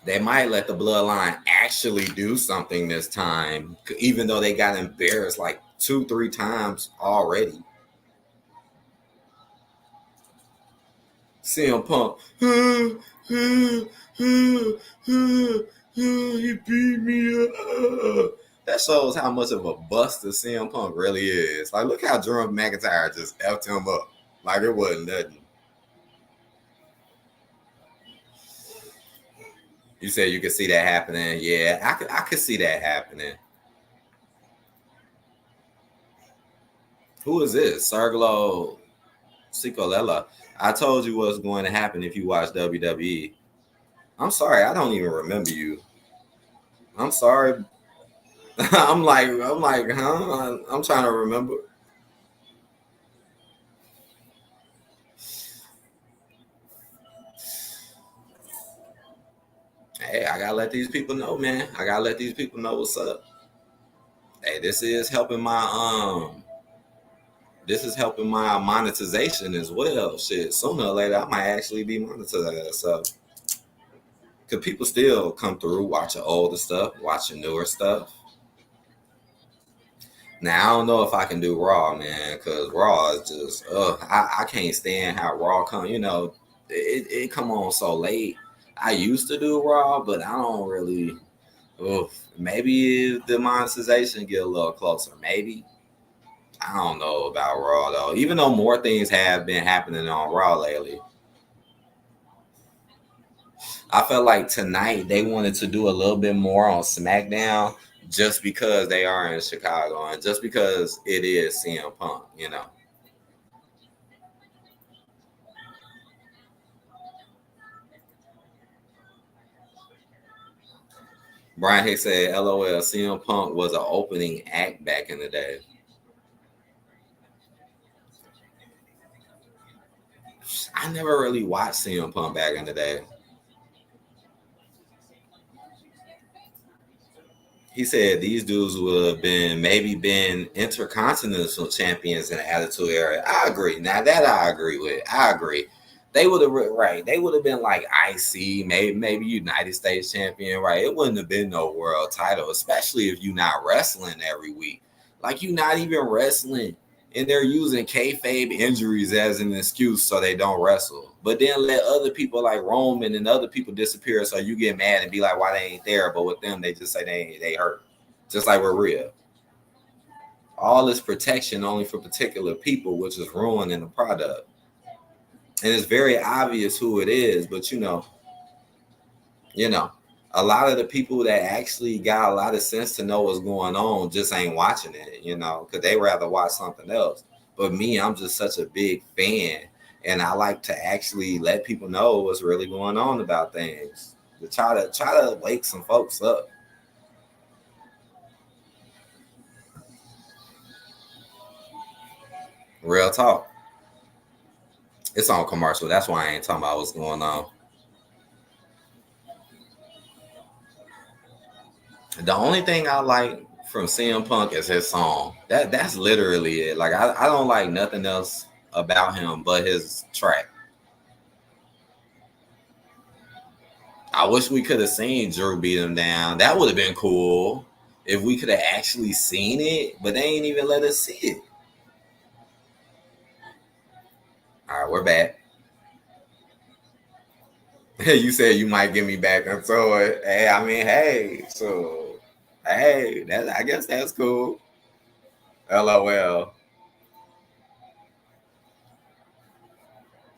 They might let the Bloodline actually do something this time, even though they got embarrassed like 2-3 times already. CM Punk. He beat me up. That shows how much of a buster CM Punk really is. Like, look how Drew McIntyre just effed him up. Like it wasn't nothing. You said you could see that happening. Yeah, I could see that happening. Who is this? Sergio Cicolella. I told you what's going to happen if you watch WWE. I'm sorry, I don't even remember you. I'm sorry. I'm like, huh? I'm trying to remember. Hey, I gotta let these people know, man. I gotta let these people know what's up. Hey, this is helping my monetization as well. Shit, sooner or later I might actually be monetized. So, cause people still come through watching older stuff, watching newer stuff. Now I don't know if I can do Raw, man, because Raw is just, I can't stand how Raw come. It come on so late. I used to do Raw, but I don't really. Maybe the monetization get a little closer. Maybe I don't know about Raw though. Even though more things have been happening on Raw lately, I felt like tonight they wanted to do a little bit more on SmackDown just because they are in Chicago and just because it is CM Punk. Brian Hicks said, LOL, CM Punk was an opening act back in the day. I never really watched CM Punk back in the day. He said these dudes would have been intercontinental champions in the Attitude Era. I agree. Now that I agree with. I agree. They would have right. They would have been like IC, maybe United States champion, right? It wouldn't have been no world title, especially if you're not wrestling every week. Like you're not even wrestling, and they're using kayfabe injuries as an excuse so they don't wrestle. But then let other people like Roman and other people disappear, so you get mad and be like, why they ain't there? But with them, they just say they hurt, just like with Rhea. All this protection only for particular people, which is ruining the product. And it's very obvious who it is, but you know, a lot of the people that actually got a lot of sense to know what's going on just ain't watching it, because they rather watch something else. But me, I'm just such a big fan, and I like to actually let people know what's really going on about things. To try to wake some folks up. Real talk. It's on commercial. That's why I ain't talking about what's going on. The only thing I like from CM Punk is his song. That's literally it. Like I don't like nothing else about him but his track. I wish we could have seen Drew beat him down. That would have been cool if we could have actually seen it, but they ain't even let us see it. All right, we're back. You said you might get me back into it. Hey, I mean, hey, so hey, I guess that's cool. LOL.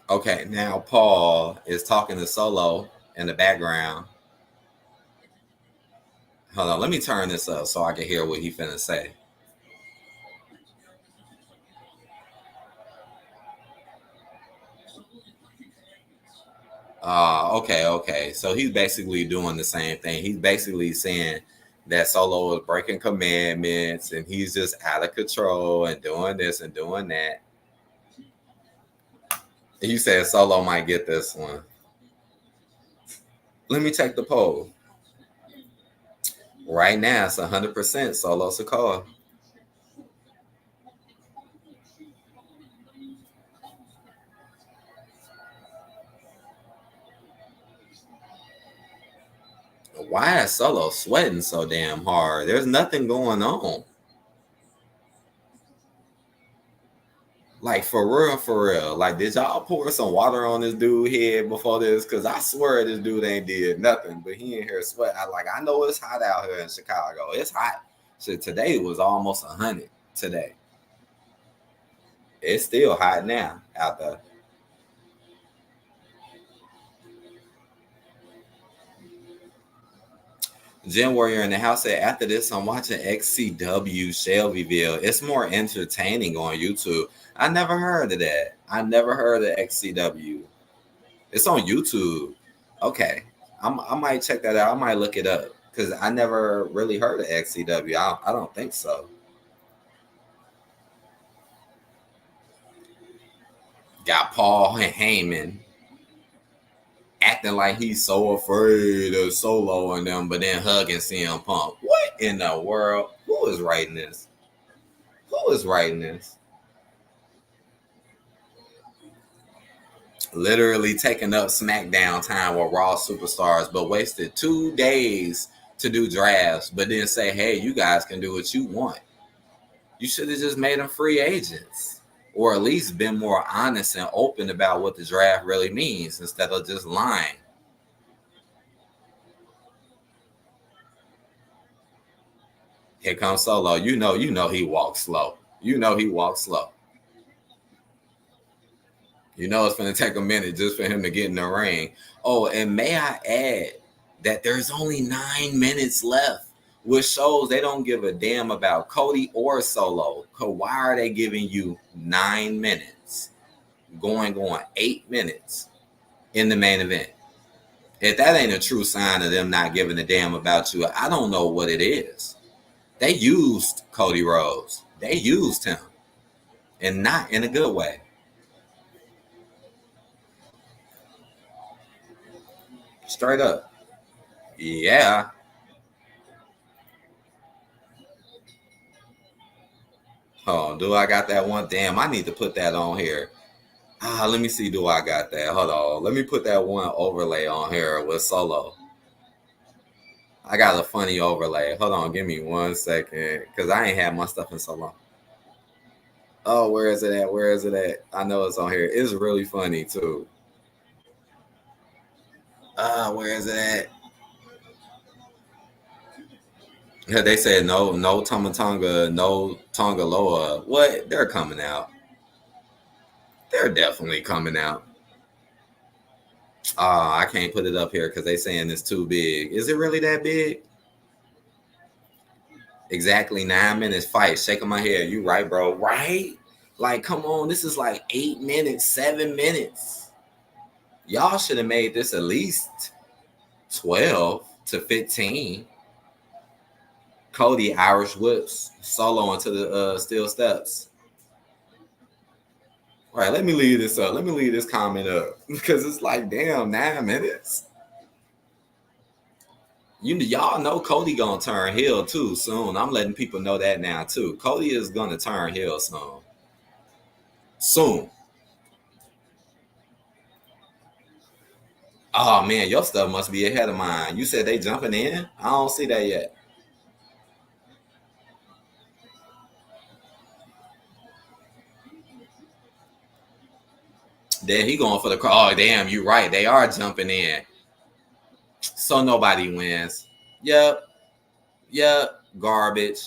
Okay, now Paul is talking to Solo in the background. Hold on, let me turn this up so I can hear what he finna say. Okay. So he's basically doing the same thing. He's basically saying that Solo is breaking commandments and he's just out of control and doing this and doing that. And you said Solo might get this one. Let me take the poll. Right now, it's 100% Solo Sikoa. Why is Solo sweating so damn hard? There's nothing going on. Like for real. Like, did y'all pour some water on this dude head before this? Cause I swear this dude ain't did nothing, but he in here sweat. I know it's hot out here in Chicago. It's hot. So today was almost 100 today. It's still hot now out there. Gym Warrior in the house said, after this, I'm watching XCW Shelbyville. It's more entertaining on YouTube. I never heard of that. I never heard of XCW. It's on YouTube. Okay. I might check that out. I might look it up because I never really heard of XCW. I don't think so. Got Paul Heyman acting like he's so afraid of Solo and them, but then hugging CM Punk. What in the world? Who is writing this? Who is writing this? Literally taking up SmackDown time with Raw superstars, but wasted 2 days to do drafts, but then say, hey, you guys can do what you want. You should have just made them free agents, or at least been more honest and open about what the draft really means instead of just lying. Here comes Solo. You know he walks slow. You know he walks slow. You know it's going to take a minute just for him to get in the ring. Oh, and may I add that there's only 9 minutes left, which shows they don't give a damn about Cody or Solo. Why are they giving you 9 minutes? Going on 8 minutes in the main event. If that ain't a true sign of them not giving a damn about you, I don't know what it is. They used Cody Rhodes. They used him, and not in a good way. Straight up. Yeah. Oh, do I got that one? Damn, I need to put that on here. Let me see. Do I got that? Hold on. Let me put that one overlay on here with Solo. I got a funny overlay. Hold on. Give me 1 second. Because I ain't had my stuff in so long. Oh, where is it at? Where is it at? I know it's on here. It's really funny, too. Where is it at? Yeah, they said no Tama Tonga, no Tonga Loa. What? They're coming out. They're definitely coming out. I can't put it up here because they saying it's too big. Is it really that big? Exactly 9 minutes fight. Shaking my head. You right, bro. Right? Like, come on. This is like 8 minutes, 7 minutes. Y'all should have made this at least 12 to 15. Cody Irish whips Solo into the steel steps. All right, let me leave this up. Let me leave this comment up because it's like, damn, 9 minutes. Y'all know Cody gonna turn heel too soon. I'm letting people know that now too. Cody is gonna turn heel soon. Soon. Oh man, your stuff must be ahead of mine. You said they jumping in? I don't see that yet. Then he going for the call. Oh damn, you right. They are jumping in. So nobody wins. Yep. Yep. Garbage.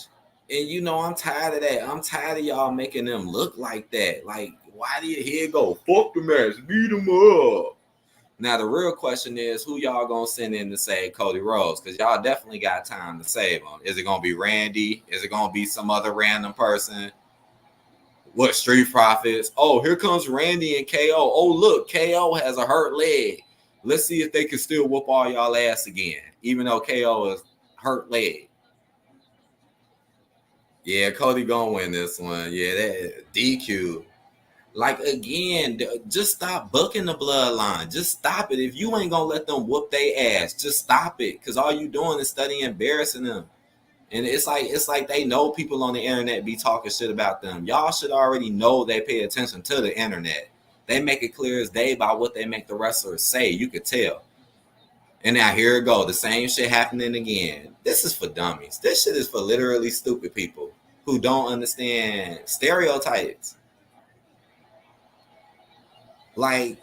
And I'm tired of that. I'm tired of y'all making them look like that. Like, why do you here go? Fuck the match. Beat them up. Now, the real question is, who y'all going to send in to save Cody Rhodes? Because y'all definitely got time to save him. Is it going to be Randy? Is it going to be some other random person? What, Street Profits? Oh, here comes Randy and KO. Oh, look, KO has a hurt leg. Let's see if they can still whoop all y'all ass again, even though KO is hurt leg. Yeah, Cody gonna win this one. Yeah, that DQ. Like, again, just stop booking the bloodline. Just stop it. If you ain't gonna let them whoop their ass, just stop it. Cause all you doing is studying embarrassing them. And it's like they know people on the internet be talking shit about them. Y'all should already know they pay attention to the internet. They make it clear as day by what they make the wrestlers say. You could tell. And now here it go. The same shit happening again. This is for dummies. This shit is for literally stupid people who don't understand stereotypes. Like,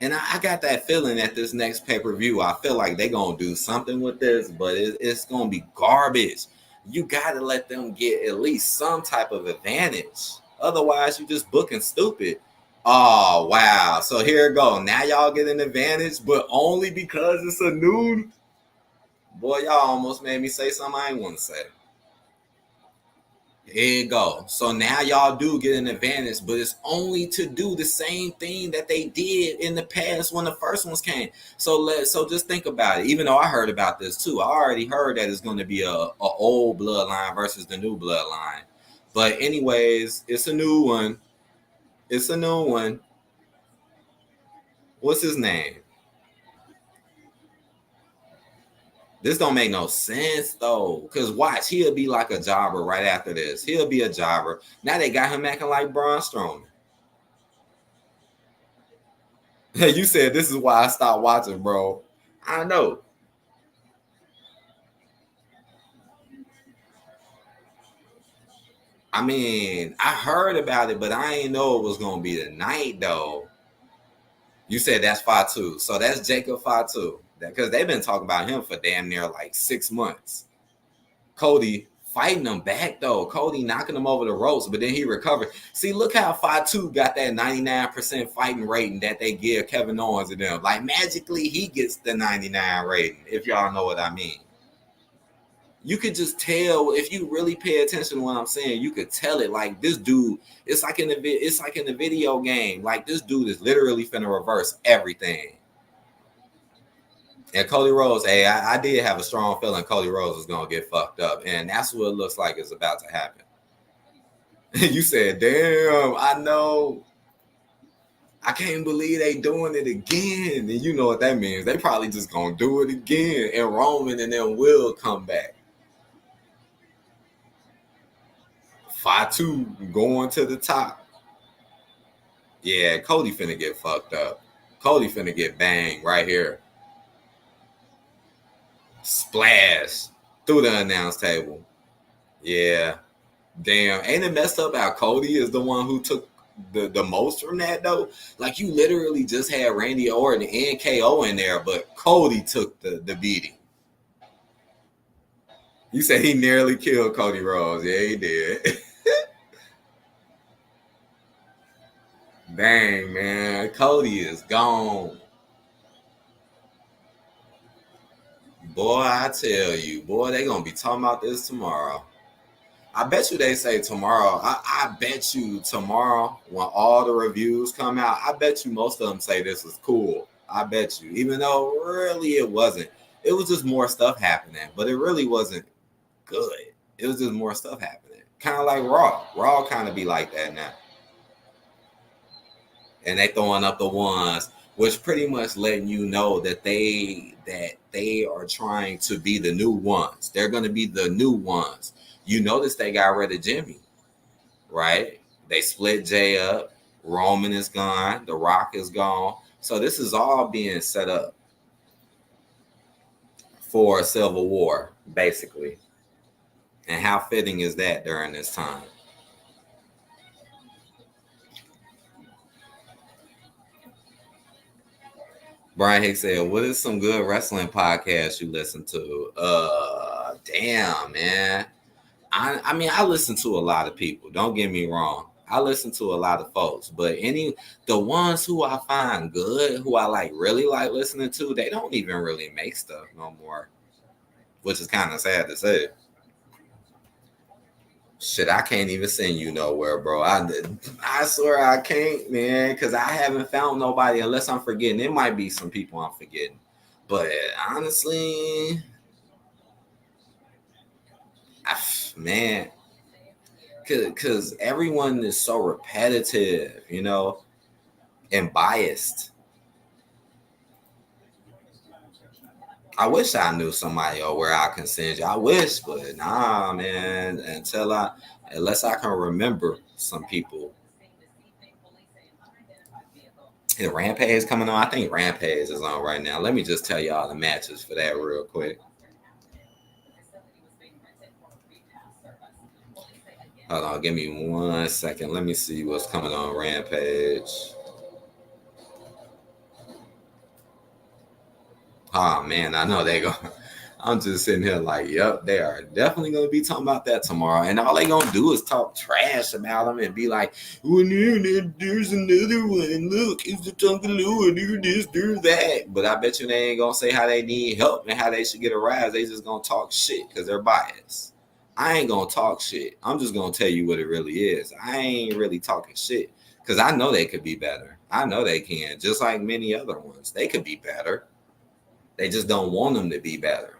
and I got that feeling at this next pay-per-view, I feel like they're going to do something with this, but it's going to be garbage. You got to let them get at least some type of advantage. Otherwise, you just booking stupid. Oh wow! So here it go. Now y'all get an advantage, but only because it's a new. Boy, y'all almost made me say something I ain't want to say. Here you go. So now y'all do get an advantage, but it's only to do the same thing that they did in the past when the first ones came. So just think about it. Even though I heard about this too, I already heard that it's going to be a old bloodline versus the new bloodline. But anyways, it's a new one. It's a new one. What's his name? This don't make no sense though. Cause watch, he'll be like a jobber right after this. He'll be a jobber. Now they got him acting like Braun Strowman. You said this is why I stopped watching, bro. I know. I mean, I heard about it, but I didn't know it was gonna be tonight though. You said that's Fatu. So that's Jacob Fatu. Because they've been talking about him for damn near like 6 months. Cody fighting him back though. Cody knocking him over the ropes, but then he recovered. See, look how Fatu got that 99% fighting rating that they give Kevin Owens and them. Like magically, he gets the 99 rating, if y'all know what I mean. You could just tell if you really pay attention to what I'm saying. You could tell it like this dude. It's like in the video game. Like this dude is literally finna reverse everything. And Cody Rhodes, hey, I did have a strong feeling Cody Rhodes was gonna get fucked up, and that's what it looks like is about to happen. You said, "Damn, I know. I can't believe they doing it again." And you know what that means? They probably just gonna do it again, and Roman and then will come back. Fatu going to the top. Yeah, Cody finna get fucked up. Cody finna get banged right here. Splash through the announce table. Yeah. Damn. Ain't it messed up how Cody is the one who took the most from that though? Like you literally just had Randy Orton and KO in there, but Cody took the beating. You said he nearly killed Cody Rhodes. Yeah, he did. Dang, man. Cody is gone. Boy, I tell you, boy, they gonna be talking about this tomorrow. I bet you they say tomorrow. I bet you tomorrow when all the reviews come out, I bet you most of them say this is cool. I bet you, even though really it wasn't. It was just more stuff happening, but it really wasn't good. It was just more stuff happening. Kind of like Raw. Raw kind of be like that now. And they throwing up the ones, which pretty much letting you know that they are trying to be the new ones. They're gonna be the new ones. You notice they got rid of Jimmy, right? They split Jay up. Roman is gone. The Rock is gone. So this is all being set up for a civil war, basically. And how fitting is that during this time? Brian Hicks said, "What is some good wrestling podcast you listen to?" Damn, man. I mean, I listen to a lot of people. Don't get me wrong. I listen to a lot of folks, but the ones who I find good, who I like really like listening to, they don't even really make stuff no more, which is kind of sad to say. Shit, I can't even send you nowhere, bro. I swear I can't, man, because I haven't found nobody unless I'm forgetting. It might be some people I'm forgetting, but honestly, man, because everyone is so repetitive, and biased. I wish I knew somebody or where I can send you. I wish, but nah, man. Unless I can remember some people. Is Rampage coming on? I think Rampage is on right now. Let me just tell y'all the matches for that real quick. Hold on, give me 1 second. Let me see what's coming on Rampage. Oh man, I know they go. I'm just sitting here like, yep, they are definitely gonna be talking about that tomorrow, and all they gonna do is talk trash about them and be like, "Well, there's another one. Look, it's the Tonkaloo, do this, do that." But I bet you they ain't gonna say how they need help and how they should get a rise. They just gonna talk shit because they're biased. I ain't gonna talk shit. I'm just gonna tell you what it really is. I ain't really talking shit because I know they could be better. I know they can, just like many other ones. They could be better. They just don't want them to be better.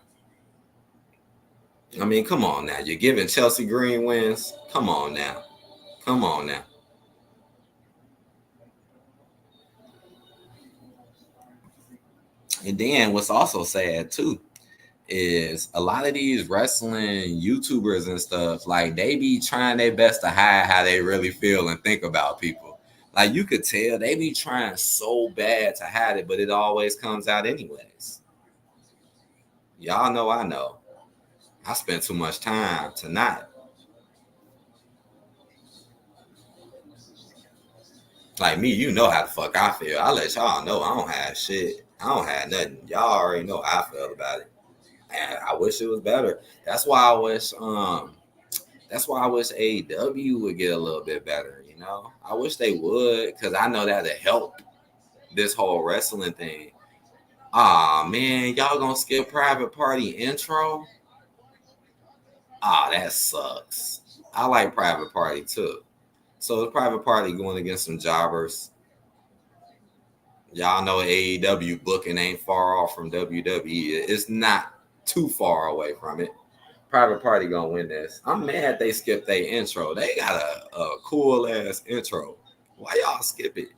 I mean, come on now. You're giving Chelsea Green wins. Come on now. Come on now. And then what's also sad too is a lot of these wrestling YouTubers and stuff, like they be trying their best to hide how they really feel and think about people. Like you could tell they be trying so bad to hide it, but it always comes out anyways. Y'all know I know. I spent too much time to not. Like me, you know how the fuck I feel. I let y'all know I don't have shit. I don't have nothing. Y'all already know how I feel about it. And I wish it was better. That's why I wish AEW would get a little bit better, you know? I wish they would, because I know that'd help this whole wrestling thing. Ah man, y'all gonna skip private party intro? Ah, that sucks. I like private party too. So the private party going against some jobbers. Y'all know AEW booking ain't far off from WWE. It's not too far away from it. Private Party gonna win this. I'm mad they skipped their intro. They got a cool ass intro. Why y'all skip it?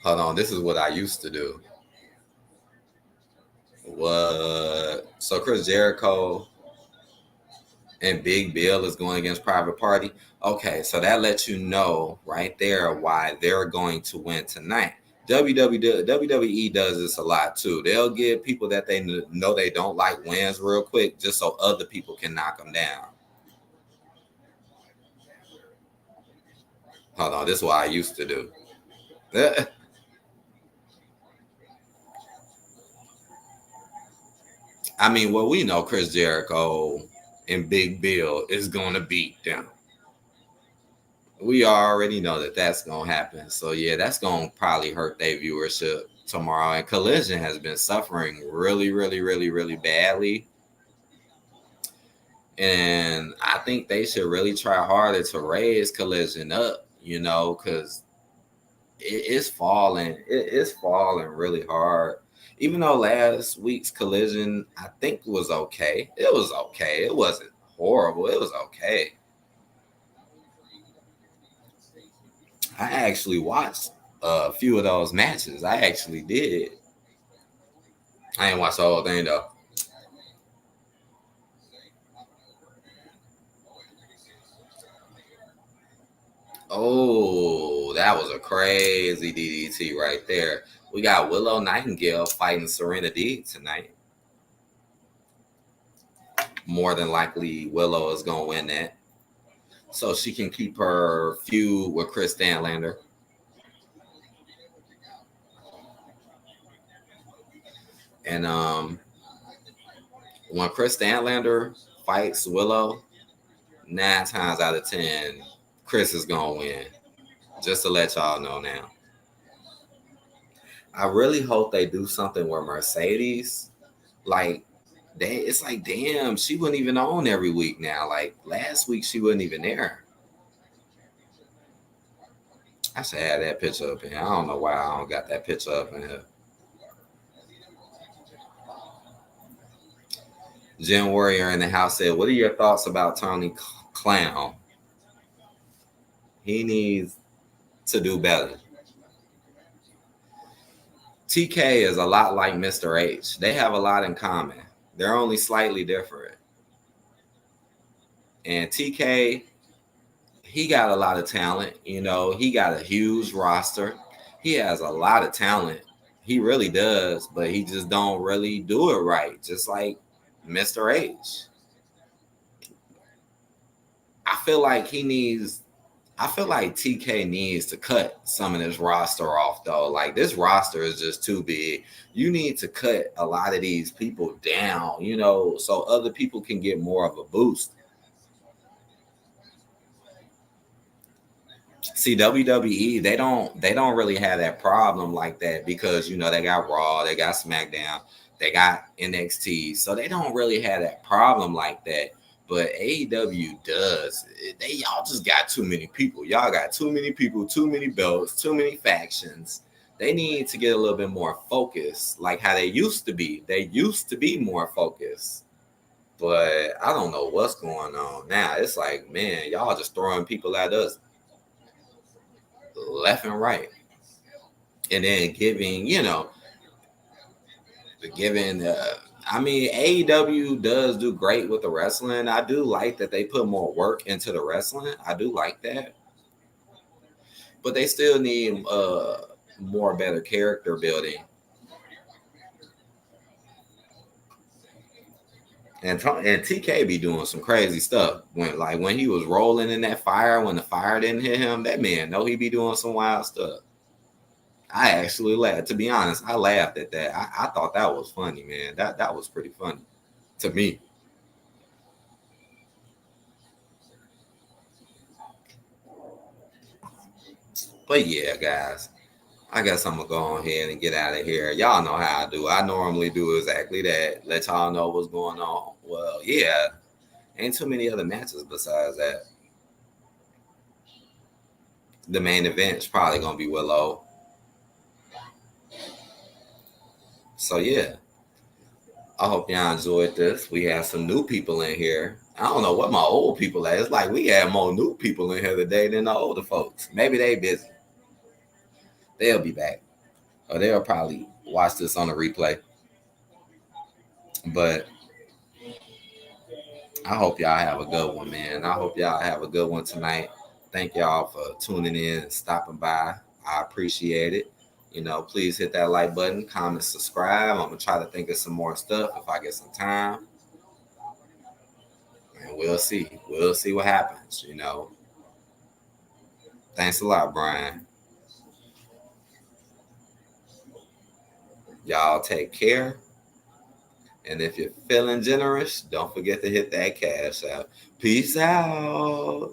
Hold on, this is what I used to do. What? So Chris Jericho and Big Bill is going against Private Party. Okay, so that lets you know right there why they're going to win tonight. WWE does this a lot too. They'll give people that they know they don't like wins real quick just so other people can knock them down. Hold on, this is what I used to do. I mean, well, we know Chris Jericho and Big Bill is going to beat them. We already know that that's going to happen. So, yeah, that's going to probably hurt their viewership tomorrow. And Collision has been suffering really, really, really, really badly. And I think they should really try harder to raise Collision up, you know, because it's falling. It's falling really hard. Even though last week's Collision, I think was okay. It was okay. It wasn't horrible. It was okay. I actually watched a few of those matches. I actually did. I didn't watch the whole thing though. Oh, that was a crazy DDT right there. We got Willow Nightingale fighting Serena D tonight. More than likely, Willow is going to win that. So she can keep her feud with Chris Stanlander. And when Chris Stanlander fights Willow, 9 times out of 10, Chris is going to win. Just to let y'all know now. I really hope they do something with Mercedes. Like, it's like, damn, she wasn't even on every week now. Like, last week, she wasn't even there. I should have that picture up in here. I don't know why I don't got that picture up in here. Jim Warrior in the house said, what are your thoughts about Tony Clown? He needs to do better. TK is a lot like Mr. H. They have a lot in common. They're only slightly different. And TK, he got a lot of talent. You know, he got a huge roster. He has a lot of talent. He really does, but he just don't really do it right. Just like Mr. H. I feel like he needs I feel like TK needs to cut some of this roster off though. Like this roster is just too big. You need to cut a lot of these people down, so other people can get more of a boost. See, WWE, they don't really have that problem like that because they got Raw, they got SmackDown, they got NXT, so they don't really have that problem like that. But AEW does. Y'all just got too many people. Y'all got too many people, too many belts, too many factions. They need to get a little bit more focused, like how they used to be. They used to be more focused. But I don't know what's going on now. It's like, man, y'all just throwing people at us left and right, and then giving. I mean, AEW does do great with the wrestling. I do like that they put more work into the wrestling. I do like that, but they still need more better character building. And TK be doing some crazy stuff when he was rolling in that fire when the fire didn't hit him. That man know he be doing some wild stuff. I actually laughed. To be honest, I laughed at that. I thought that was funny, man. That was pretty funny to me. But yeah, guys, I guess I'm gonna go on ahead and get out of here. Y'all know how I do. I normally do exactly that. Let y'all know what's going on. Well, yeah, ain't too many other matches besides that. The main event's probably gonna be Willow. So yeah, I hope y'all enjoyed this. We have some new people in here. I don't know what my old people at. It's like we have more new people in here today than the older folks. Maybe they busy. They'll be back. Or they'll probably watch this on a replay. But I hope y'all have a good one, man. I hope y'all have a good one tonight. Thank y'all for tuning in and stopping by. I appreciate it. Please hit that like button, comment, subscribe. I'm gonna try to think of some more stuff if I get some time. And we'll see. We'll see what happens. Thanks a lot, Brian. Y'all take care. And if you're feeling generous, don't forget to hit that cash out. Peace out.